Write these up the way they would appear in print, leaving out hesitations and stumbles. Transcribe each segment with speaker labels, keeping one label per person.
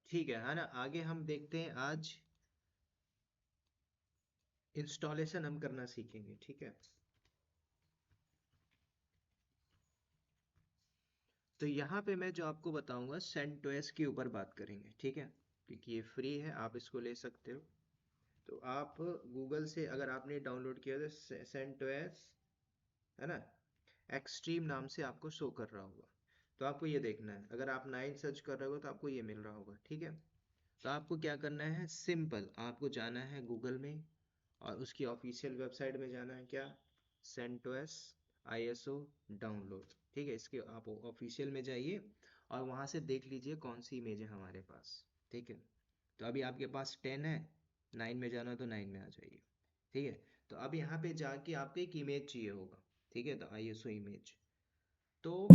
Speaker 1: ठीक है ना। आगे हम देखते हैं, आज इंस्टॉलेशन हम करना सीखेंगे, ठीक है। तो यहाँ पे मैं जो आपको बताऊंगा सेंटोस के ऊपर बात करेंगे, ठीक है, क्योंकि ये फ्री है, आप इसको ले सकते हो। तो आप गूगल से अगर आपने डाउनलोड किया तो सेंटोस, है ना, एक्सट्रीम नाम से आपको शो कर रहा होगा। तो आपको ये देखना है, अगर आप 9 सर्च कर रहे हो तो आपको ये मिल रहा होगा, ठीक है। तो आपको क्या करना है, सिंपल आपको जाना है गूगल में और उसकी ऑफिशियल वेबसाइट में जाना है, क्या, सेंटोस आईएसओ डाउनलोड, ठीक है। इसके आप ऑफिशियल में जाइए और वहां से देख लीजिए कौन सी इमेज है हमारे पास, ठीक है। तो अभी आपके पास 10 है, 9 में जाना तो 9 में आ जाइए, ठीक है। तो अब यहाँ पे जाके आपको एक इमेज चाहिए होगा, ठीक है। तो आईएसओ इमेज, तो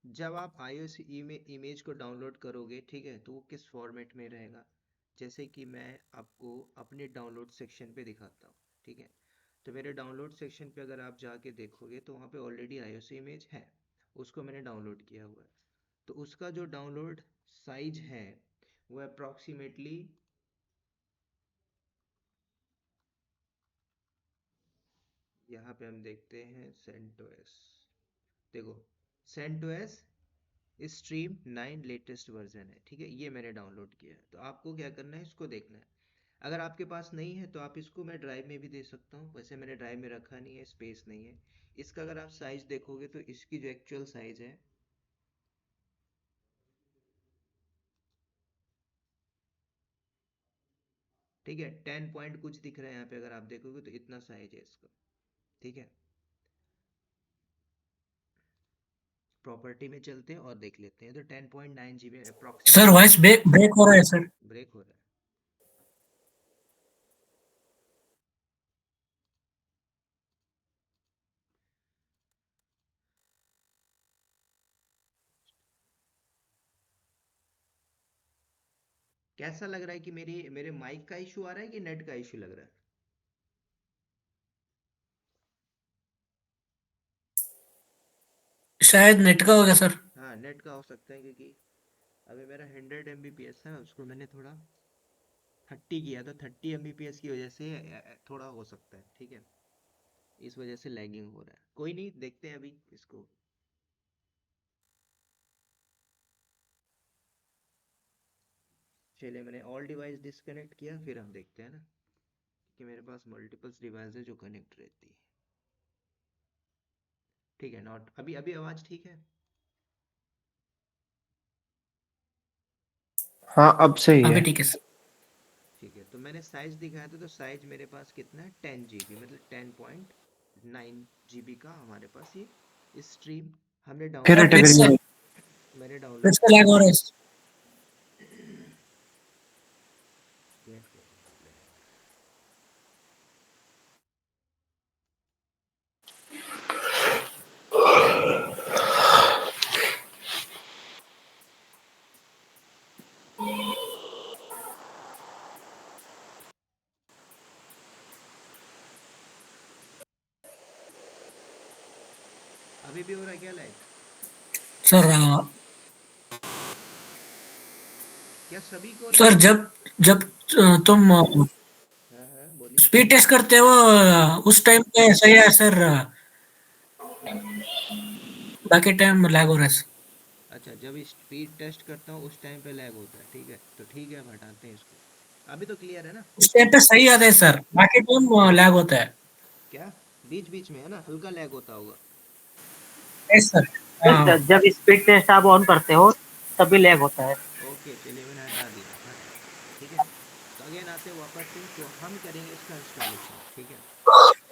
Speaker 1: जब आप iOS इमेज को डाउनलोड करोगे, ठीक है, तो वो किस फॉर्मेट में रहेगा, जैसे कि मैं आपको अपने डाउनलोड सेक्शन पे दिखाता हूँ, ठीक है। तो मेरे डाउनलोड सेक्शन पे अगर आप जाके देखोगे तो वहाँ पे ऑलरेडी iOS इमेज है, उसको मैंने डाउनलोड किया हुआ है। तो उसका जो डाउनलोड साइज है वो अप्रॉक्सीमेटली, यहाँ पे हम देखते हैं सेंटोस, देखो, सेंटोस स्ट्रीम 9 लेटेस्ट वर्जन है, ठीक है, ये मैंने डाउनलोड किया है। तो आपको क्या करना है, इसको देखना है। अगर आपके पास नहीं है तो आप इसको, मैं ड्राइव में भी दे सकता हूँ, वैसे मैंने ड्राइव में रखा नहीं है, स्पेस नहीं है। इसका अगर आप साइज देखोगे तो इसकी जो एक्चुअल साइज है, ठीक है, 10 पॉइंट कुछ दिख रहा है यहाँ पे, अगर आप देखोगे तो इतना साइज है इसका, ठीक है। प्रॉपर्टी में चलते हैं और देख लेते हैं। तो 10.9 GB
Speaker 2: sir
Speaker 1: approximately.
Speaker 2: Voice break break हो रहा है सर।
Speaker 1: ब्रेक हो रहा है। कैसा लग रहा है कि मेरे माइक का इशू आ रहा है कि नेट का इशू लग रहा है?
Speaker 2: शायद नेट का होगा सर।
Speaker 1: हाँ, नेट का हो सकता है, क्योंकि अभी मेरा 100 MBPS है, उसको मैंने थोड़ा 30 किया, तो 30 MBPS की वजह से थोड़ा हो सकता है, ठीक है। इस वजह से लैगिंग हो रहा है, कोई नहीं, देखते हैं अभी इसको। चलिए, मैंने ऑल डिवाइस डिसकनेक्ट किया, फिर हम देखते हैं ना, कि मेरे पास मल्टीपल्स डिवाइस है जो कनेक्ट रहती है, ठीक है। नॉट, अभी अभी आवाज ठीक है?
Speaker 3: हाँ अब सही
Speaker 2: अभी
Speaker 3: है।
Speaker 2: ठीक है सर।
Speaker 1: ठीक है, तो मैंने साइज दिखाया था, तो साइज मेरे पास कितना है, 10 GB, मतलब 10.9 GB का हमारे पास ये स्ट्रीम हमने
Speaker 3: फिर
Speaker 2: सर
Speaker 1: डाउनलोड
Speaker 2: फिर
Speaker 3: अटक
Speaker 1: किया,
Speaker 3: रही
Speaker 2: से
Speaker 3: है।
Speaker 1: मैंने
Speaker 2: फिर
Speaker 1: डाउनलोड
Speaker 2: से
Speaker 1: किया।
Speaker 2: लैग हो रहा है।
Speaker 1: वेट करो। अभी भी हो रहा है क्या लैग?
Speaker 2: सर
Speaker 1: क्या सभी को हो रहा है?
Speaker 2: सर जब जब तुम
Speaker 1: हाँ हाँ, बोलिए।
Speaker 2: स्पीड टेस्ट करते हो उस टाइम पे सही है सर। बाकी टाइम लैग हो रहा है सर।
Speaker 1: अच्छा, जब स्पीड टेस्ट करता हूँ उस टाइम पे लैग होता है, ठीक है, तो ठीक है, हम हटाते हैं इसको। अभी तो क्लियर है ना?
Speaker 2: उस टाइम पे सही आता है सर, बाकी टाइम लैग होता है।
Speaker 1: क्या, बीच बीच में है ना हल्का लैग होता होगा?
Speaker 2: Yes sir. हाँ।
Speaker 4: जब स्पीड टेस्ट आप ऑन करते हो तभी लैग होता है।
Speaker 1: ओके, चलिए, मैंने हटा दिया, हटा दिया, ठीक है। तो अगेन आते हैं वापस से, तो हम करेंगे इसका इंस्टॉलेशन, ठीक है।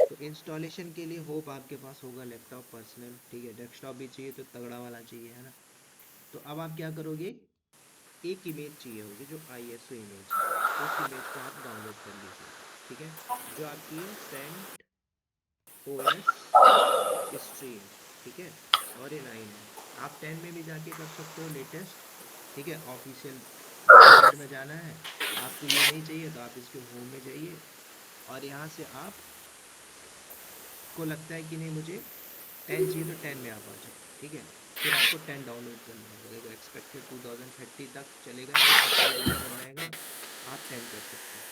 Speaker 1: तो इंस्टॉलेशन के लिए होप आपके पास होगा लैपटॉप पर्सनल, ठीक है। डेस्कटॉप भी चाहिए तो तगड़ा वाला चाहिए, है ना। तो अब आप क्या करोगे, एक इमेज चाहिए होगी जो आईएसओ इमेज है, उस इमेज को आप डाउनलोड कर लीजिए, ठीक है। जो आपकी है सेंट ओएस स्ट्रीम, ठीक है। और ये 9 है, आप 10 में भी जाके कर सकते हो लेटेस्ट, ठीक है। ऑफिशियल वेबसाइट में जाना है, आपको ये नहीं चाहिए तो आप इसके होम में जाइए, और यहाँ से आप को लगता है कि नहीं, मुझे 10 चाहिए तो 10 में आप आ जाओ, ठीक है। फिर आपको 10 डाउनलोड करना होगा। देखो एक्सपेक्टेड 2030 तक चलेगा, फिर $50 बनाएगा, आप 10 कर सकते हो,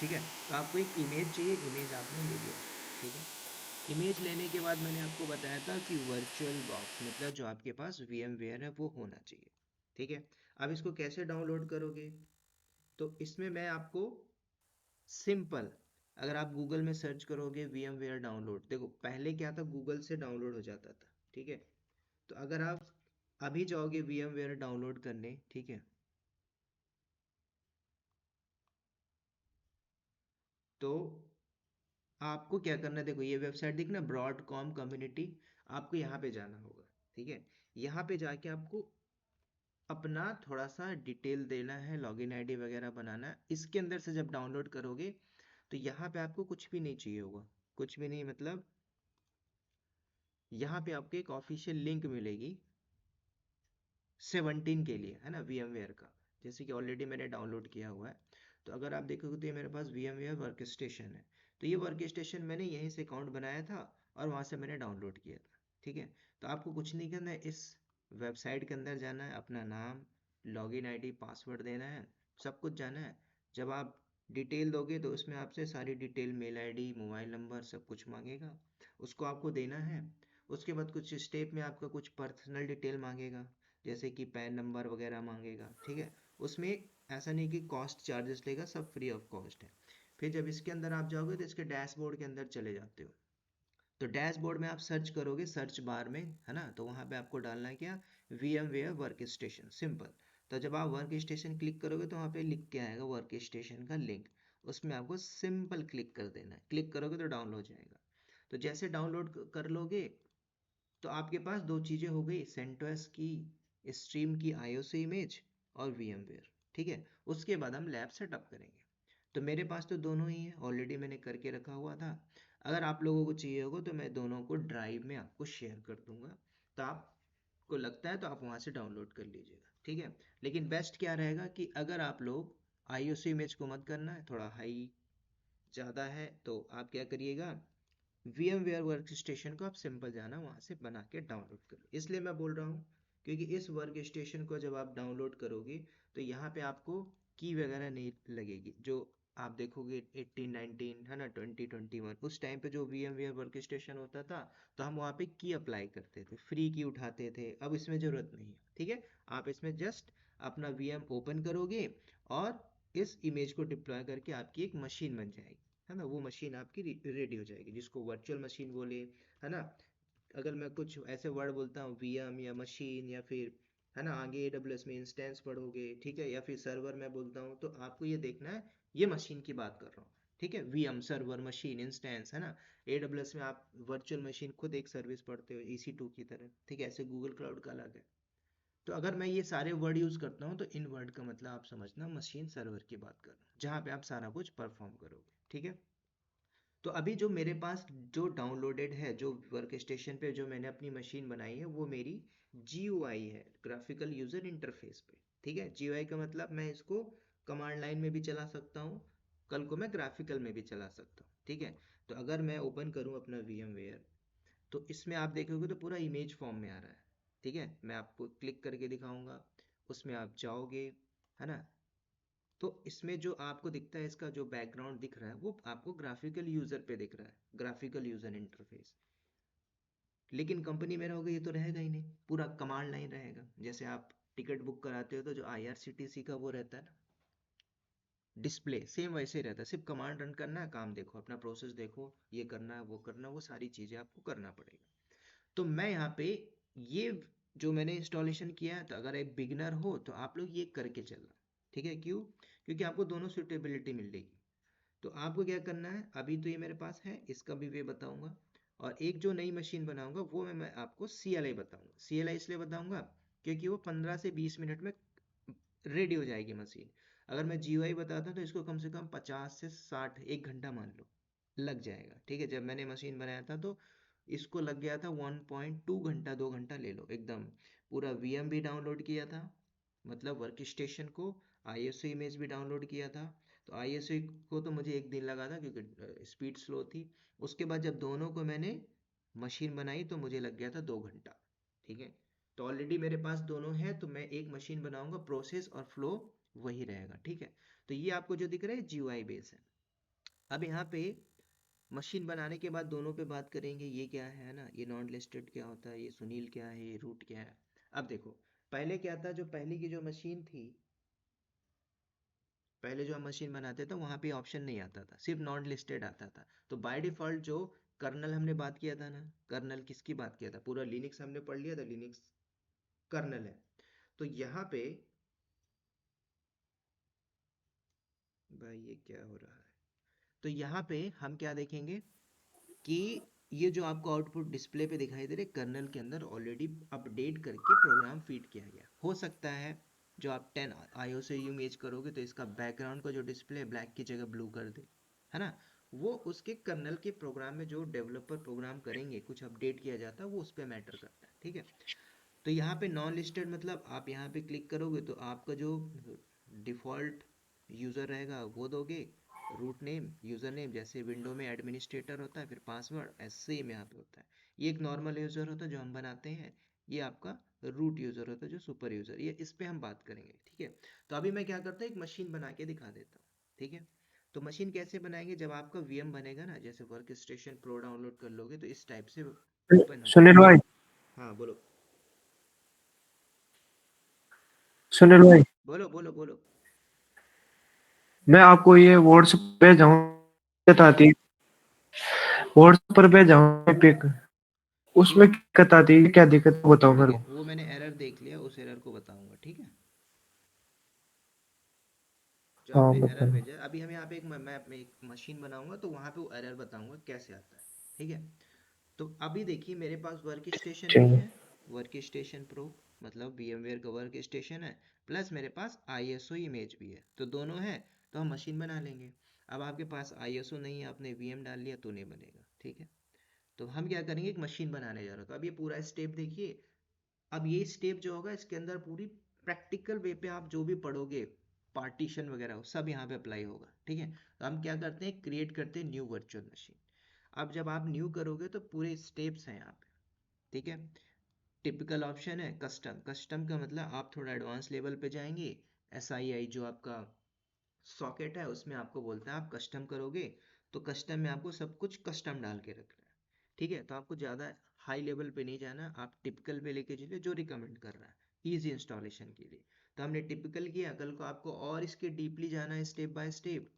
Speaker 1: ठीक है। तो आपको एक इमेज चाहिए, इमेज आपने ले लिया, ठीक है। इमेज लेने के बाद मैंने आपको बताया था कि वर्चुअल बॉक्स मतलब जो आपके पास VMware है वो होना चाहिए, ठीक है। अब इसको कैसे डाउनलोड करोगे, तो इसमें मैं आपको सिंपल, अगर आप गूगल में सर्च करोगे VMware डाउनलोड, देखो पहले क्या था, गूगल से डाउनलोड हो जाता था, ठीक है। तो अगर आप अभी जाओगे VMware डाउनलोड करने, ठीक है, तो आपको क्या करना है, देखो ये वेबसाइट दिखना ब्रॉडकॉम कम्युनिटी, आपको यहाँ पे जाना होगा, ठीक है। यहाँ पे जाके आपको अपना थोड़ा सा डिटेल देना है, लॉगिन आईडी वगैरह बनाना है। इसके अंदर से जब डाउनलोड करोगे तो यहाँ पे आपको कुछ भी नहीं चाहिए होगा, कुछ भी नहीं, मतलब यहाँ पे आपको एक ऑफिशियल लिंक मिलेगी 17 के लिए, है ना, VMware का, जैसे कि ऑलरेडी मैंने डाउनलोड किया हुआ है। तो अगर आप देखोगे तो ये मेरे पास VMware वर्क स्टेशन है, तो ये वर्क स्टेशन मैंने यहीं से अकाउंट बनाया था और वहाँ से मैंने डाउनलोड किया था, ठीक है। तो आपको कुछ नहीं करना है, इस वेबसाइट के अंदर जाना है, अपना नाम, लॉगिन आईडी, पासवर्ड देना है, सब कुछ जाना है। जब आप डिटेल दोगे तो उसमें आपसे सारी detail, mail ID, mobile number, सब कुछ मांगेगा, उसको आपको देना है। उसके बाद कुछ स्टेप में आपका कुछ पर्सनल डिटेल मांगेगा, जैसे कि पैन नंबर वगैरह मांगेगा, ठीक है। उसमें ऐसा नहीं कि कॉस्ट चार्जेस लेगा, सब फ्री ऑफ कॉस्ट है। फिर जब इसके अंदर आप जाओगे तो इसके डैशबोर्ड के अंदर चले जाते हो, तो डैशबोर्ड में आप सर्च करोगे, सर्च बार में, है ना, तो वहाँ पे आपको डालना है क्या, VMware वर्क स्टेशन, सिंपल। तो जब आप वर्क स्टेशन क्लिक करोगे तो वहाँ पे लिख के आएगा वर्क स्टेशन का लिंक, उसमें आपको सिंपल क्लिक कर देना है, क्लिक करोगे तो डाउनलोड हो जाएगा। तो जैसे डाउनलोड कर लोगे तो आपके पास दो चीज़ें हो गई, सेंटोस की स्ट्रीम की IOC इमेज और VMware, ठीक है। उसके बाद हम लैब सेटअप करेंगे। तो मेरे पास तो दोनों ही है, ऑलरेडी मैंने करके रखा हुआ था। अगर आप लोगों को चाहिए होगा तो मैं दोनों को ड्राइव में आपको शेयर कर दूंगा, तो आपको लगता है तो आप वहाँ से डाउनलोड कर लीजिएगा, ठीक है। लेकिन बेस्ट क्या रहेगा कि अगर आप लोग IOC इमेज को मत करना है, थोड़ा हाई ज़्यादा है, तो आप क्या करिएगा, VMware वर्क स्टेशन को आप सिंपल जाना वहाँ से बना के डाउनलोड करो। इसलिए मैं बोल रहा हूँ क्योंकि इस वर्क स्टेशन को जब आप डाउनलोड करोगे तो यहाँ पे आपको की वगैरह नहीं लगेगी, जो आप देखोगे 1819, है ना, 2021 उस टाइम पे जो VMware वर्क स्टेशन होता था तो हम वहाँ पे की अप्लाई करते थे, फ्री की उठाते थे, अब इसमें ज़रूरत नहीं है, ठीक है। आप इसमें जस्ट अपना VM ओपन करोगे और इस इमेज को डिप्लॉय करके आपकी एक मशीन बन जाएगी, है ना, वो मशीन आपकी रेडी हो जाएगी, जिसको वर्चुअल मशीन बोले, है ना। अगर मैं कुछ ऐसे वर्ड बोलता हूँ VM या मशीन या फिर, है ना, आगे AWS में इंस्टेंस पढ़ोगे, ठीक है, या फिर सर्वर मैं बोलता हूँ, तो आपको ये देखना है ये मशीन की बात कर रहा हूँ, ठीक है। VM सर्वर, मशीन, इंस्टेंस, है ना। AWS में आप वर्चुअल मशीन खुद एक सर्विस पढ़ते हो EC2 की तरह, ठीक है, ऐसे गूगल क्लाउड का अलग है। तो अगर मैं ये सारे वर्ड यूज़ करता हूँ तो इन वर्ड का मतलब आप समझना मशीन सर्वर की बात कर रहा हूँ, जहाँ पे आप सारा कुछ परफॉर्म करोगे, ठीक है। तो अभी जो मेरे पास जो डाउनलोडेड है, जो वर्क स्टेशन पे जो मैंने अपनी मशीन बनाई है, वो मेरी GUI है, ग्राफिकल यूज़र इंटरफेस पे, ठीक है। GUI का मतलब मैं इसको कमांड लाइन में भी चला सकता हूँ, कल को मैं ग्राफिकल में भी चला सकता हूँ, ठीक है। तो अगर मैं ओपन करूँ अपना VMware, तो इसमें आप देखोगे तो पूरा इमेज फॉर्म में आ रहा है, ठीक है। मैं आपको क्लिक करके दिखाऊंगा, उसमें आप जाओगे, है ना। तो इसमें जो आपको दिखता है, इसका जो बैकग्राउंड दिख रहा है वो आपको ग्राफिकल यूजर पे दिख रहा है, ग्राफिकल यूजर इंटरफेस। लेकिन कंपनी में रहोगे ये तो रहेगा ही नहीं, पूरा कमांड लाइन रहेगा, जैसे आप टिकट बुक कराते हो तो जो IRCTC का वो रहता है ना डिस्प्ले, सेम वैसे ही रहता है, सिर्फ कमांड रन करना है, काम देखो, अपना प्रोसेस देखो, ये करना है वो करना है, वो सारी चीज़ें आपको करना पड़ेगा। तो मैं यहाँ पे ये जो मैंने इंस्टॉलेशन किया है, तो अगर एक बिगनर हो तो आप लोग ये करके चलना, ठीक है। क्यों, क्योंकि आपको दोनों सुटेबिलिटी मिलेगी। तो आपको क्या करना है, अभी तो ये मेरे पास है, इसका भी वे बताऊंगा, और एक जो नई मशीन बनाऊंगा वो मैं आपको CLI बताऊंगा। CLI इसलिए बताऊंगा क्योंकि वो 15 से 20 मिनट में रेडी हो जाएगी मशीन। अगर मैं GUI बताता तो इसको कम से कम 50 से 60, 1 घंटा मान लो लग जाएगा, ठीक है। जब मैंने मशीन बनाया था तो इसको लग गया था 1.2 घंटा, 2 घंटा ले लो एकदम। पूरा VM भी डाउनलोड किया था, मतलब वर्क स्टेशन को, ISO इमेज भी डाउनलोड किया था। तो ISO को तो मुझे 1 दिन लगा था क्योंकि स्पीड स्लो थी। उसके बाद जब दोनों को मैंने मशीन बनाई तो मुझे लग गया था 2 घंटा। ठीक है, तो ऑलरेडी मेरे पास दोनों है, तो मैं एक मशीन बनाऊंगा, प्रोसेस और फ्लो वही रहेगा। ठीक है, तो ये आपको जो दिख रहा है GUI बेस है। अब यहाँ पे मशीन बनाने के बाद दोनों पे बात करेंगे, ये क्या है ना, ये नॉन लिस्टेड क्या होता है, ये सुनील क्या है, ये रूट क्या है। अब देखो, पहले क्या था, जो पहले की जो मशीन थी, पहले जो हम मशीन बनाते थे वहां पे ऑप्शन नहीं आता था, सिर्फ नॉन लिस्टेड आता था। तो बाय डिफॉल्ट जो कर्नल हमने बात किया था ना, कर्नल किसकी बात किया था, पूरा लिनक्स हमने पढ़ लिया था, लिनक्स कर्नल है। तो यहाँ पे भाई ये क्या हो रहा है, तो यहाँ पे हम क्या देखेंगे कि ये जो आपको आउटपुट डिस्प्ले पे दिखाई दे रहे, कर्नल के अंदर ऑलरेडी अपडेट करके प्रोग्राम फीड किया गया। हो सकता है जो आप 10 आईओ से इमेज करोगे तो इसका बैकग्राउंड का जो डिस्प्ले ब्लैक की जगह ब्लू कर दे, है ना। वो उसके कर्नल के प्रोग्राम में जो डेवलपर प्रोग्राम करेंगे, कुछ अपडेट किया जाता है, वो उस पर मैटर करता है। ठीक है, तो यहाँ पे नॉन लिस्टेड मतलब आप यहाँ पे क्लिक करोगे तो आपका जो डिफ़ॉल्ट यूज़र रहेगा वो दोगे, रूट नेम यूज़र नेम, जैसे विंडो में एडमिनिस्ट्रेटर होता है, फिर पासवर्ड, ऐसे ही यहाँ पे होता है। ये एक नॉर्मल यूज़र होता है जो हम बनाते हैं, ये आपका रूट यूज़र होता है जो सुपर यूज़र, ये इस पे हम बात करेंगे। ठीक है, तो अभी मैं क्या करता हूँ, एक मशीन बना के दिखा देता हूँ। ठीक है, तो मशीन कैसे बनाएंगे, जब आपका VM बनेगा ना, जैसे वर्क स्टेशन प्रो डाउनलोड कर लोगे तो इस टाइप से ओपन होगा।
Speaker 3: सुनील भाई,
Speaker 1: हाँ बोलो
Speaker 3: सुनील भाई,
Speaker 1: बोलो बोलो बोलो।
Speaker 3: मैं आपको ये व्हाट्सएप पे जाऊँ दिक्कत आती है, व्हाट्सएप पर पे जाऊँ पिक, उसमें
Speaker 1: ठीक,
Speaker 3: दिक्कत आती है, क्या दिक्कत है बताओ
Speaker 1: ठीक
Speaker 3: मेरे
Speaker 1: है,
Speaker 3: को।
Speaker 1: वो मैंने एरर देख लिया, उस एरर को बताऊंगा। ठीक है, जो
Speaker 3: हाँ
Speaker 1: आपने एरर
Speaker 3: बताओ।
Speaker 1: भेजा है, अभी हम यहाँ पे मैं एक मशीन बनाऊंगा तो वहां पे वो एरर बताऊंगा कैसे आता है। ठीक है, तो अभी देखिए मेरे पास वर्क स्टेशन भी
Speaker 3: ठीक
Speaker 1: है, वर्क स्टेशन प्रो मतलब VMware का वर्क स्टेशन है, प्लस मेरे पास ISO इमेज भी है, तो दोनों है, तो हम मशीन बना लेंगे। अब आपके पास ISO नहीं है, आपने VM डाल लिया तो नहीं बनेगा। ठीक है, तो हम क्या करेंगे, एक मशीन बनाने जा रहे हो, तो अब ये पूरा स्टेप देखिए। अब ये स्टेप जो होगा इसके अंदर पूरी प्रैक्टिकल वे पे आप जो भी पढ़ोगे, पार्टीशन वगैरह वो सब यहाँ पे अप्लाई होगा। ठीक है, तो हम क्या करते हैं, क्रिएट करते हैं न्यू वर्चुअल मशीन। अब जब आप न्यू करोगे तो पूरे स्टेप्स हैं यहाँ पे। ठीक है, टिपिकल ऑप्शन है कस्टम, कस्टम का मतलब आप थोड़ा एडवांस लेवल पे जाएंगे। SII जो आपका सॉकेट है उसमें आपको बोलता है आप कस्टम करोगे, तो कस्टम में आपको सब कुछ कस्टम डाल के रखना है। ठीक है, तो आपको ज़्यादा हाई लेवल पे नहीं जाना, आप टिपिकल पे लेके चलिए जो रिकमेंड कर रहा है इजी इंस्टॉलेशन के लिए। तो हमने टिपिकल किया, कल को आपको और इसके डीपली जाना है स्टेप बाय स्टेप,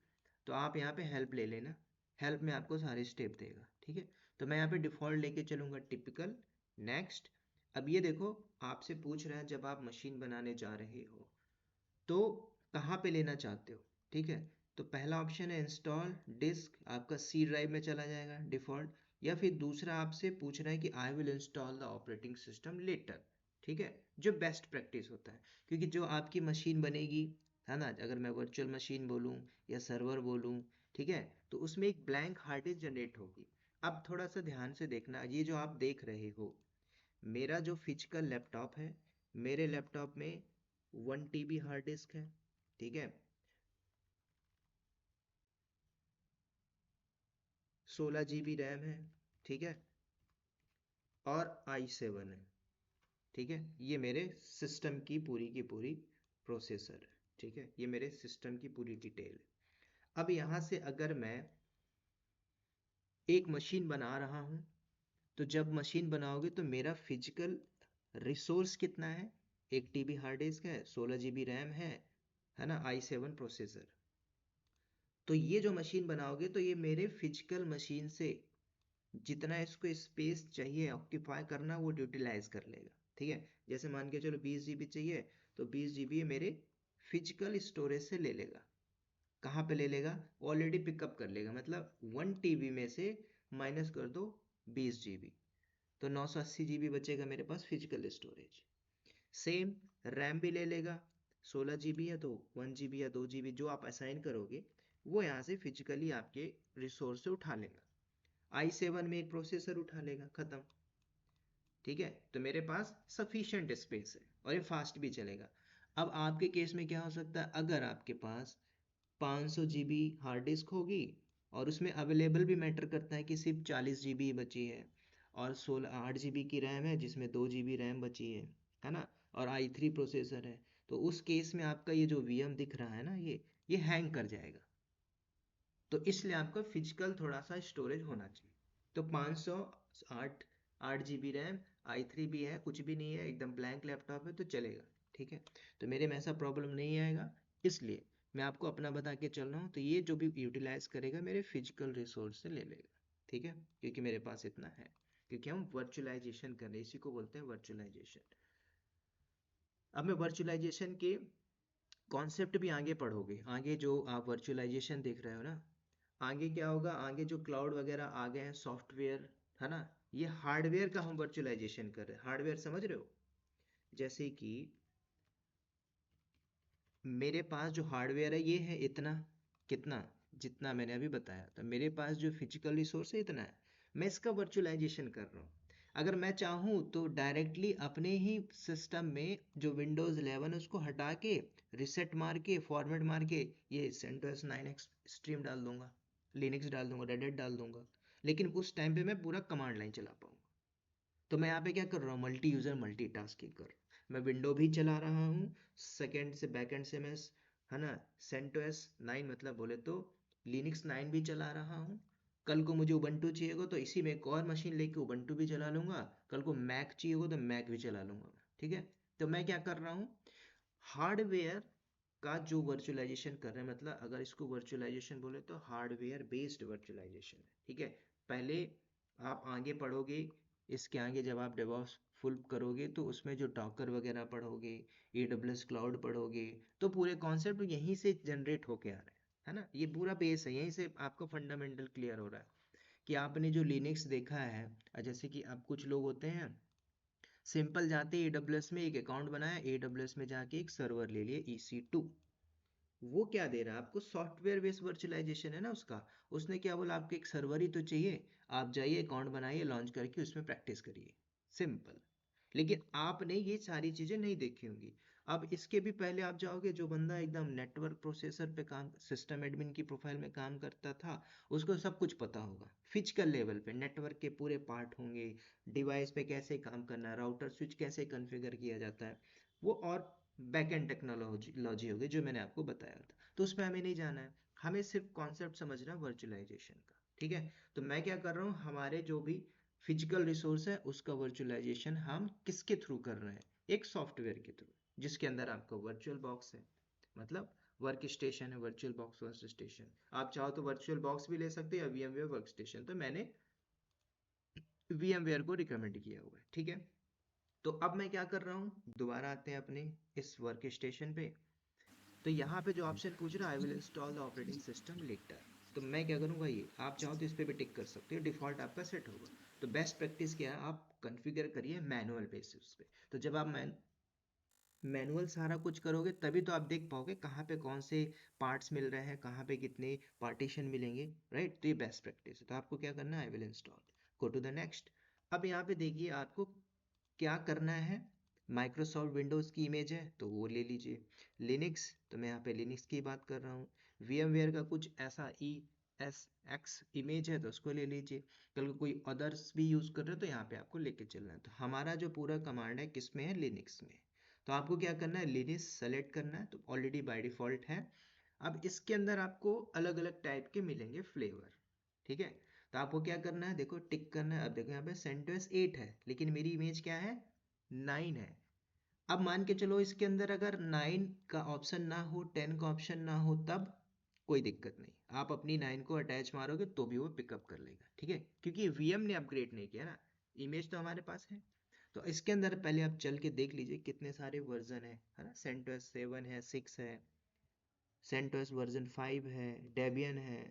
Speaker 1: तो आप यहाँ पे हेल्प ले लेना, हेल्प में आपको सारे स्टेप देगा। ठीक है, तो मैं यहाँ पे डिफ़ॉल्ट लेके चलूँगा टिपिकल, नेक्स्ट। अब ये देखो, आपसे पूछ रहा है जब आप मशीन बनाने जा रहे हो तो कहाँ पे लेना चाहते हो। ठीक है, तो पहला ऑप्शन है इंस्टॉल डिस्क, आपका C ड्राइव में चला जाएगा डिफ़ॉल्ट, या फिर दूसरा आपसे पूछ रहा है कि I will install the operating system later. ठीक है, जो बेस्ट प्रैक्टिस होता है, क्योंकि जो आपकी मशीन बनेगी, है ना, अगर मैं वर्चुअल मशीन बोलूँ या सर्वर बोलूँ, ठीक है, तो उसमें एक ब्लैंक हार्ड डिस्क जनरेट होगी। अब थोड़ा सा ध्यान से देखना, ये जो आप देख रहे हो, मेरा जो फिजिकल लैपटॉप है, मेरे लैपटॉप में 1 TB हार्ड डिस्क है। ठीक है, 16 GB रैम है। ठीक है, और i7 है। ठीक है, ये मेरे सिस्टम की पूरी प्रोसेसर है। ठीक है, ये मेरे सिस्टम की पूरी डिटेल है। अब यहाँ से अगर मैं एक मशीन बना रहा हूँ, तो जब मशीन बनाओगे तो मेरा फिजिकल रिसोर्स कितना है, 1 TB हार्ड डिस्क है, 16 GB रैम है ना, i7 प्रोसेसर। तो ये जो मशीन बनाओगे तो ये मेरे फिजिकल मशीन से जितना इसको स्पेस चाहिए ऑक्यूपाई करना वो यूटिलाइज कर लेगा। ठीक है, जैसे मान के चलो 20 GB चाहिए, तो 20 GB मेरे फिजिकल स्टोरेज से ले लेगा। कहाँ पे ले लेगा, ऑलरेडी पिकअप कर लेगा, मतलब 1 TB में से माइनस कर दो 20 GB, तो 980 GB बचेगा मेरे पास फिजिकल स्टोरेज। सेम रैम भी ले लेगा, 16 GB है तो 1 GB या 2 GB जो आप असाइन करोगे वो यहाँ से फिजिकली आपके रिसोर्स से उठा लेगा। i7 में एक प्रोसेसर उठा लेगा, खत्म। ठीक है, तो मेरे पास सफिशिएंट स्पेस है और ये फास्ट भी चलेगा। अब आपके केस में क्या हो सकता है, अगर आपके पास 500 GB हार्ड डिस्क होगी और उसमें अवेलेबल भी मैटर करता है कि सिर्फ 40 GB बची है, और 8 GB की रैम है जिसमें 2 GB रैम बची है ना, और i3 प्रोसेसर है, तो उस केस में आपका ये जो VM दिख रहा है ना, ये हैंग कर जाएगा। तो इसलिए आपका फिजिकल थोड़ा सा स्टोरेज होना चाहिए। तो 8 GB रैम, i3 भी है, कुछ भी नहीं है, एकदम ब्लैंक लैपटॉप है तो चलेगा, ठीक है। तो मेरे में ऐसा प्रॉब्लम नहीं आएगा, इसलिए मैं आपको अपना बता के चल रहा हूँ। तो ये जो भी यूटिलाइज करेगा मेरे फिजिकल रिसोर्स से ले लेगा, ठीक है, क्योंकि मेरे पास इतना है, क्योंकि हम वर्चुअलाइजेशन कर रहे हैं, इसी को बोलते हैं वर्चुअलाइजेशन। अब मैं वर्चुअलाइजेशन के कॉन्सेप्ट भी आगे पढ़ोगे, आगे जो आप वर्चुअलाइजेशन देख रहे हो ना, आगे क्या होगा, आगे जो क्लाउड वगैरह आ गए हैं, सॉफ्टवेयर, है ना, ये हार्डवेयर का हम वर्चुअलाइजेशन कर रहे हैं। हार्डवेयर समझ रहे हो, जैसे कि मेरे पास जो हार्डवेयर है ये है इतना, कितना, जितना मैंने अभी बताया, तो मेरे पास जो फिजिकल रिसोर्स है इतना है, मैं इसका वर्चुअलाइजेशन कर रहा हूँ। अगर मैं चाहूँ तो डायरेक्टली अपने ही सिस्टम में जो विंडोज़ 11 उसको हटा के रिसेट मार के फॉर्मेट मार के ये CentOS 9X स्ट्रीम डाल दूंगा, लिनक्स डाल दूंगा, रेड हैट डाल दूंगा, लेकिन उस टाइम पे मैं पूरा कमांड लाइन चला पाऊंगा। तो मैं यहाँ पे क्या कर रहा हूँ, मल्टी यूज़र मल्टीटास्किंग कर रहा हूँ। मैं विंडो भी चला रहा हूँ, सेकेंड से बैकएंड से मैं, है ना, CentOS 9 मतलब बोले तो लिनक्स 9 भी चला रहा हूँ। कल को मुझे उबंटू चाहिए होगा तो इसी में एक और मशीन लेके उबंटू भी चला लूंगा, कल को मैक चाहिए होगा तो मैक भी चला लूंगा, ठीक है। तो मैं क्या कर रहा हूँ, हार्डवेयर का जो वर्चुअलाइजेशन कर रहे हैं, मतलब अगर इसको वर्चुअलाइजेशन बोले तो हार्डवेयर बेस्ड वर्चुअलाइजेशन है, ठीक है। पहले आप आगे पढ़ोगे, इसके आगे जब आप डेवऑप्स फुल करोगे तो उसमें जो डॉकर वगैरह पढ़ोगे, AWS क्लाउड पढ़ोगे, तो पूरे कॉन्सेप्ट यहीं से जनरेट होके आ रहे हैं, है ना। ये पूरा बेस है, यहीं से आपका फंडामेंटल क्लियर हो रहा है कि आपने जो लिनक्स देखा है, जैसे कि अब कुछ लोग होते हैं सिंपल जाते AWS में एक अकाउंट बनाया, AWS में जाके एक सर्वर ले लिए EC2, वो क्या दे रहा है आपको, सॉफ्टवेयर बेस्ड वर्चुअलाइजेशन है ना उसका। उसने क्या बोला, आपको एक सर्वर ही तो चाहिए, आप जाइए अकाउंट बनाइए, लॉन्च करके उसमें प्रैक्टिस करिए, सिंपल। लेकिन आपने ये सारी चीजें नहीं देखी होंगी। अब इसके भी पहले आप जाओगे, जो बंदा एकदम नेटवर्क प्रोसेसर पे काम, सिस्टम एडमिन की प्रोफाइल में काम करता था, उसको सब कुछ पता होगा, फिजिकल लेवल पे नेटवर्क के पूरे पार्ट होंगे, डिवाइस पे कैसे काम करना है, राउटर स्विच कैसे कॉन्फ़िगर किया जाता है, वो और बैकएंड टेक्नोलॉजी होगी जो मैंने आपको बताया था। तो उसमें हमें नहीं जाना है, हमें सिर्फ कॉन्सेप्ट समझना वर्चुअलाइजेशन का, ठीक है। तो मैं क्या कर रहा हूँ, हमारे जो भी फिजिकल रिसोर्स है उसका वर्चुअलाइजेशन हम किसके थ्रू कर रहे हैं, एक सॉफ्टवेयर के थ्रू, जिसके अंदर आपका वर्चुअल बॉक्स है, मतलब वर्क स्टेशन है, वर्चुअल बॉक्स वर्क स्टेशन। आप चाहो तो वर्चुअल बॉक्स भी ले सकते हैं या VMware वर्क स्टेशन, तो मैंने VMware को रिकमेंड किया हुआ है, ठीक है। तो अब मैं क्या कर रहा हूँ, दोबारा आते हैं अपने इस वर्क स्टेशन पे। तो यहाँ पे जो ऑप्शन पूछ रहा है, I will install the operating system later, तो मैं क्या करूँगा, ये आप चाहो तो इस पे भी टिक कर सकते हो, डिफॉल्ट आपका सेट होगा। तो बेस्ट प्रैक्टिस क्या है, आप कॉन्फ़िगर करिए मैनुअल बेसिस पे। तो जब आप मैनुअल सारा कुछ करोगे तभी तो आप देख पाओगे कहाँ पे कौन से पार्ट्स मिल रहे हैं, कहाँ पे कितने पार्टीशन मिलेंगे, राइट। तो ये बेस्ट प्रैक्टिस है। तो आपको क्या करना है, I will install, go to the next. अब यहाँ पे देखिए आपको क्या करना है, माइक्रोसॉफ्ट विंडोज़ की इमेज है तो वो ले लीजिए, लिनक्स तो मैं यहाँ पे लिनक्स की बात कर रहा हूँ, VMware का कुछ ऐसा ESX इमेज है तो उसको ले लीजिए, कल को कोई अदर्स भी यूज़ कर रहे हो तो यहाँ पे आपको लेके चलना है। तो हमारा जो पूरा कमांड है किस में है, लिनक्स में। तो आपको क्या करना है, लिनक्स सेलेक्ट करना है, तो ऑलरेडी बाय डिफ़ॉल्ट है। अब इसके अंदर आपको अलग अलग टाइप के मिलेंगे फ्लेवर, ठीक है। तो आपको क्या करना है, देखो टिक करना है। अब देखो यहाँ पे CentOS 8 है लेकिन मेरी इमेज क्या है, 9 है। अब मान के चलो इसके अंदर अगर 9 का ऑप्शन ना हो, 10 का ऑप्शन ना हो, तब कोई दिक्कत नहीं, आप अपनी 9 को अटैच मारोगे तो भी वो पिकअप कर लेगा, ठीक है, क्योंकि VM ने अपग्रेड नहीं किया ना, इमेज तो हमारे पास है। तो इसके अंदर पहले आप चल के देख लीजिए कितने सारे वर्जन है ना, CentOS 7 है, 6 है, CentOS वर्जन 5 है, डेबियन है,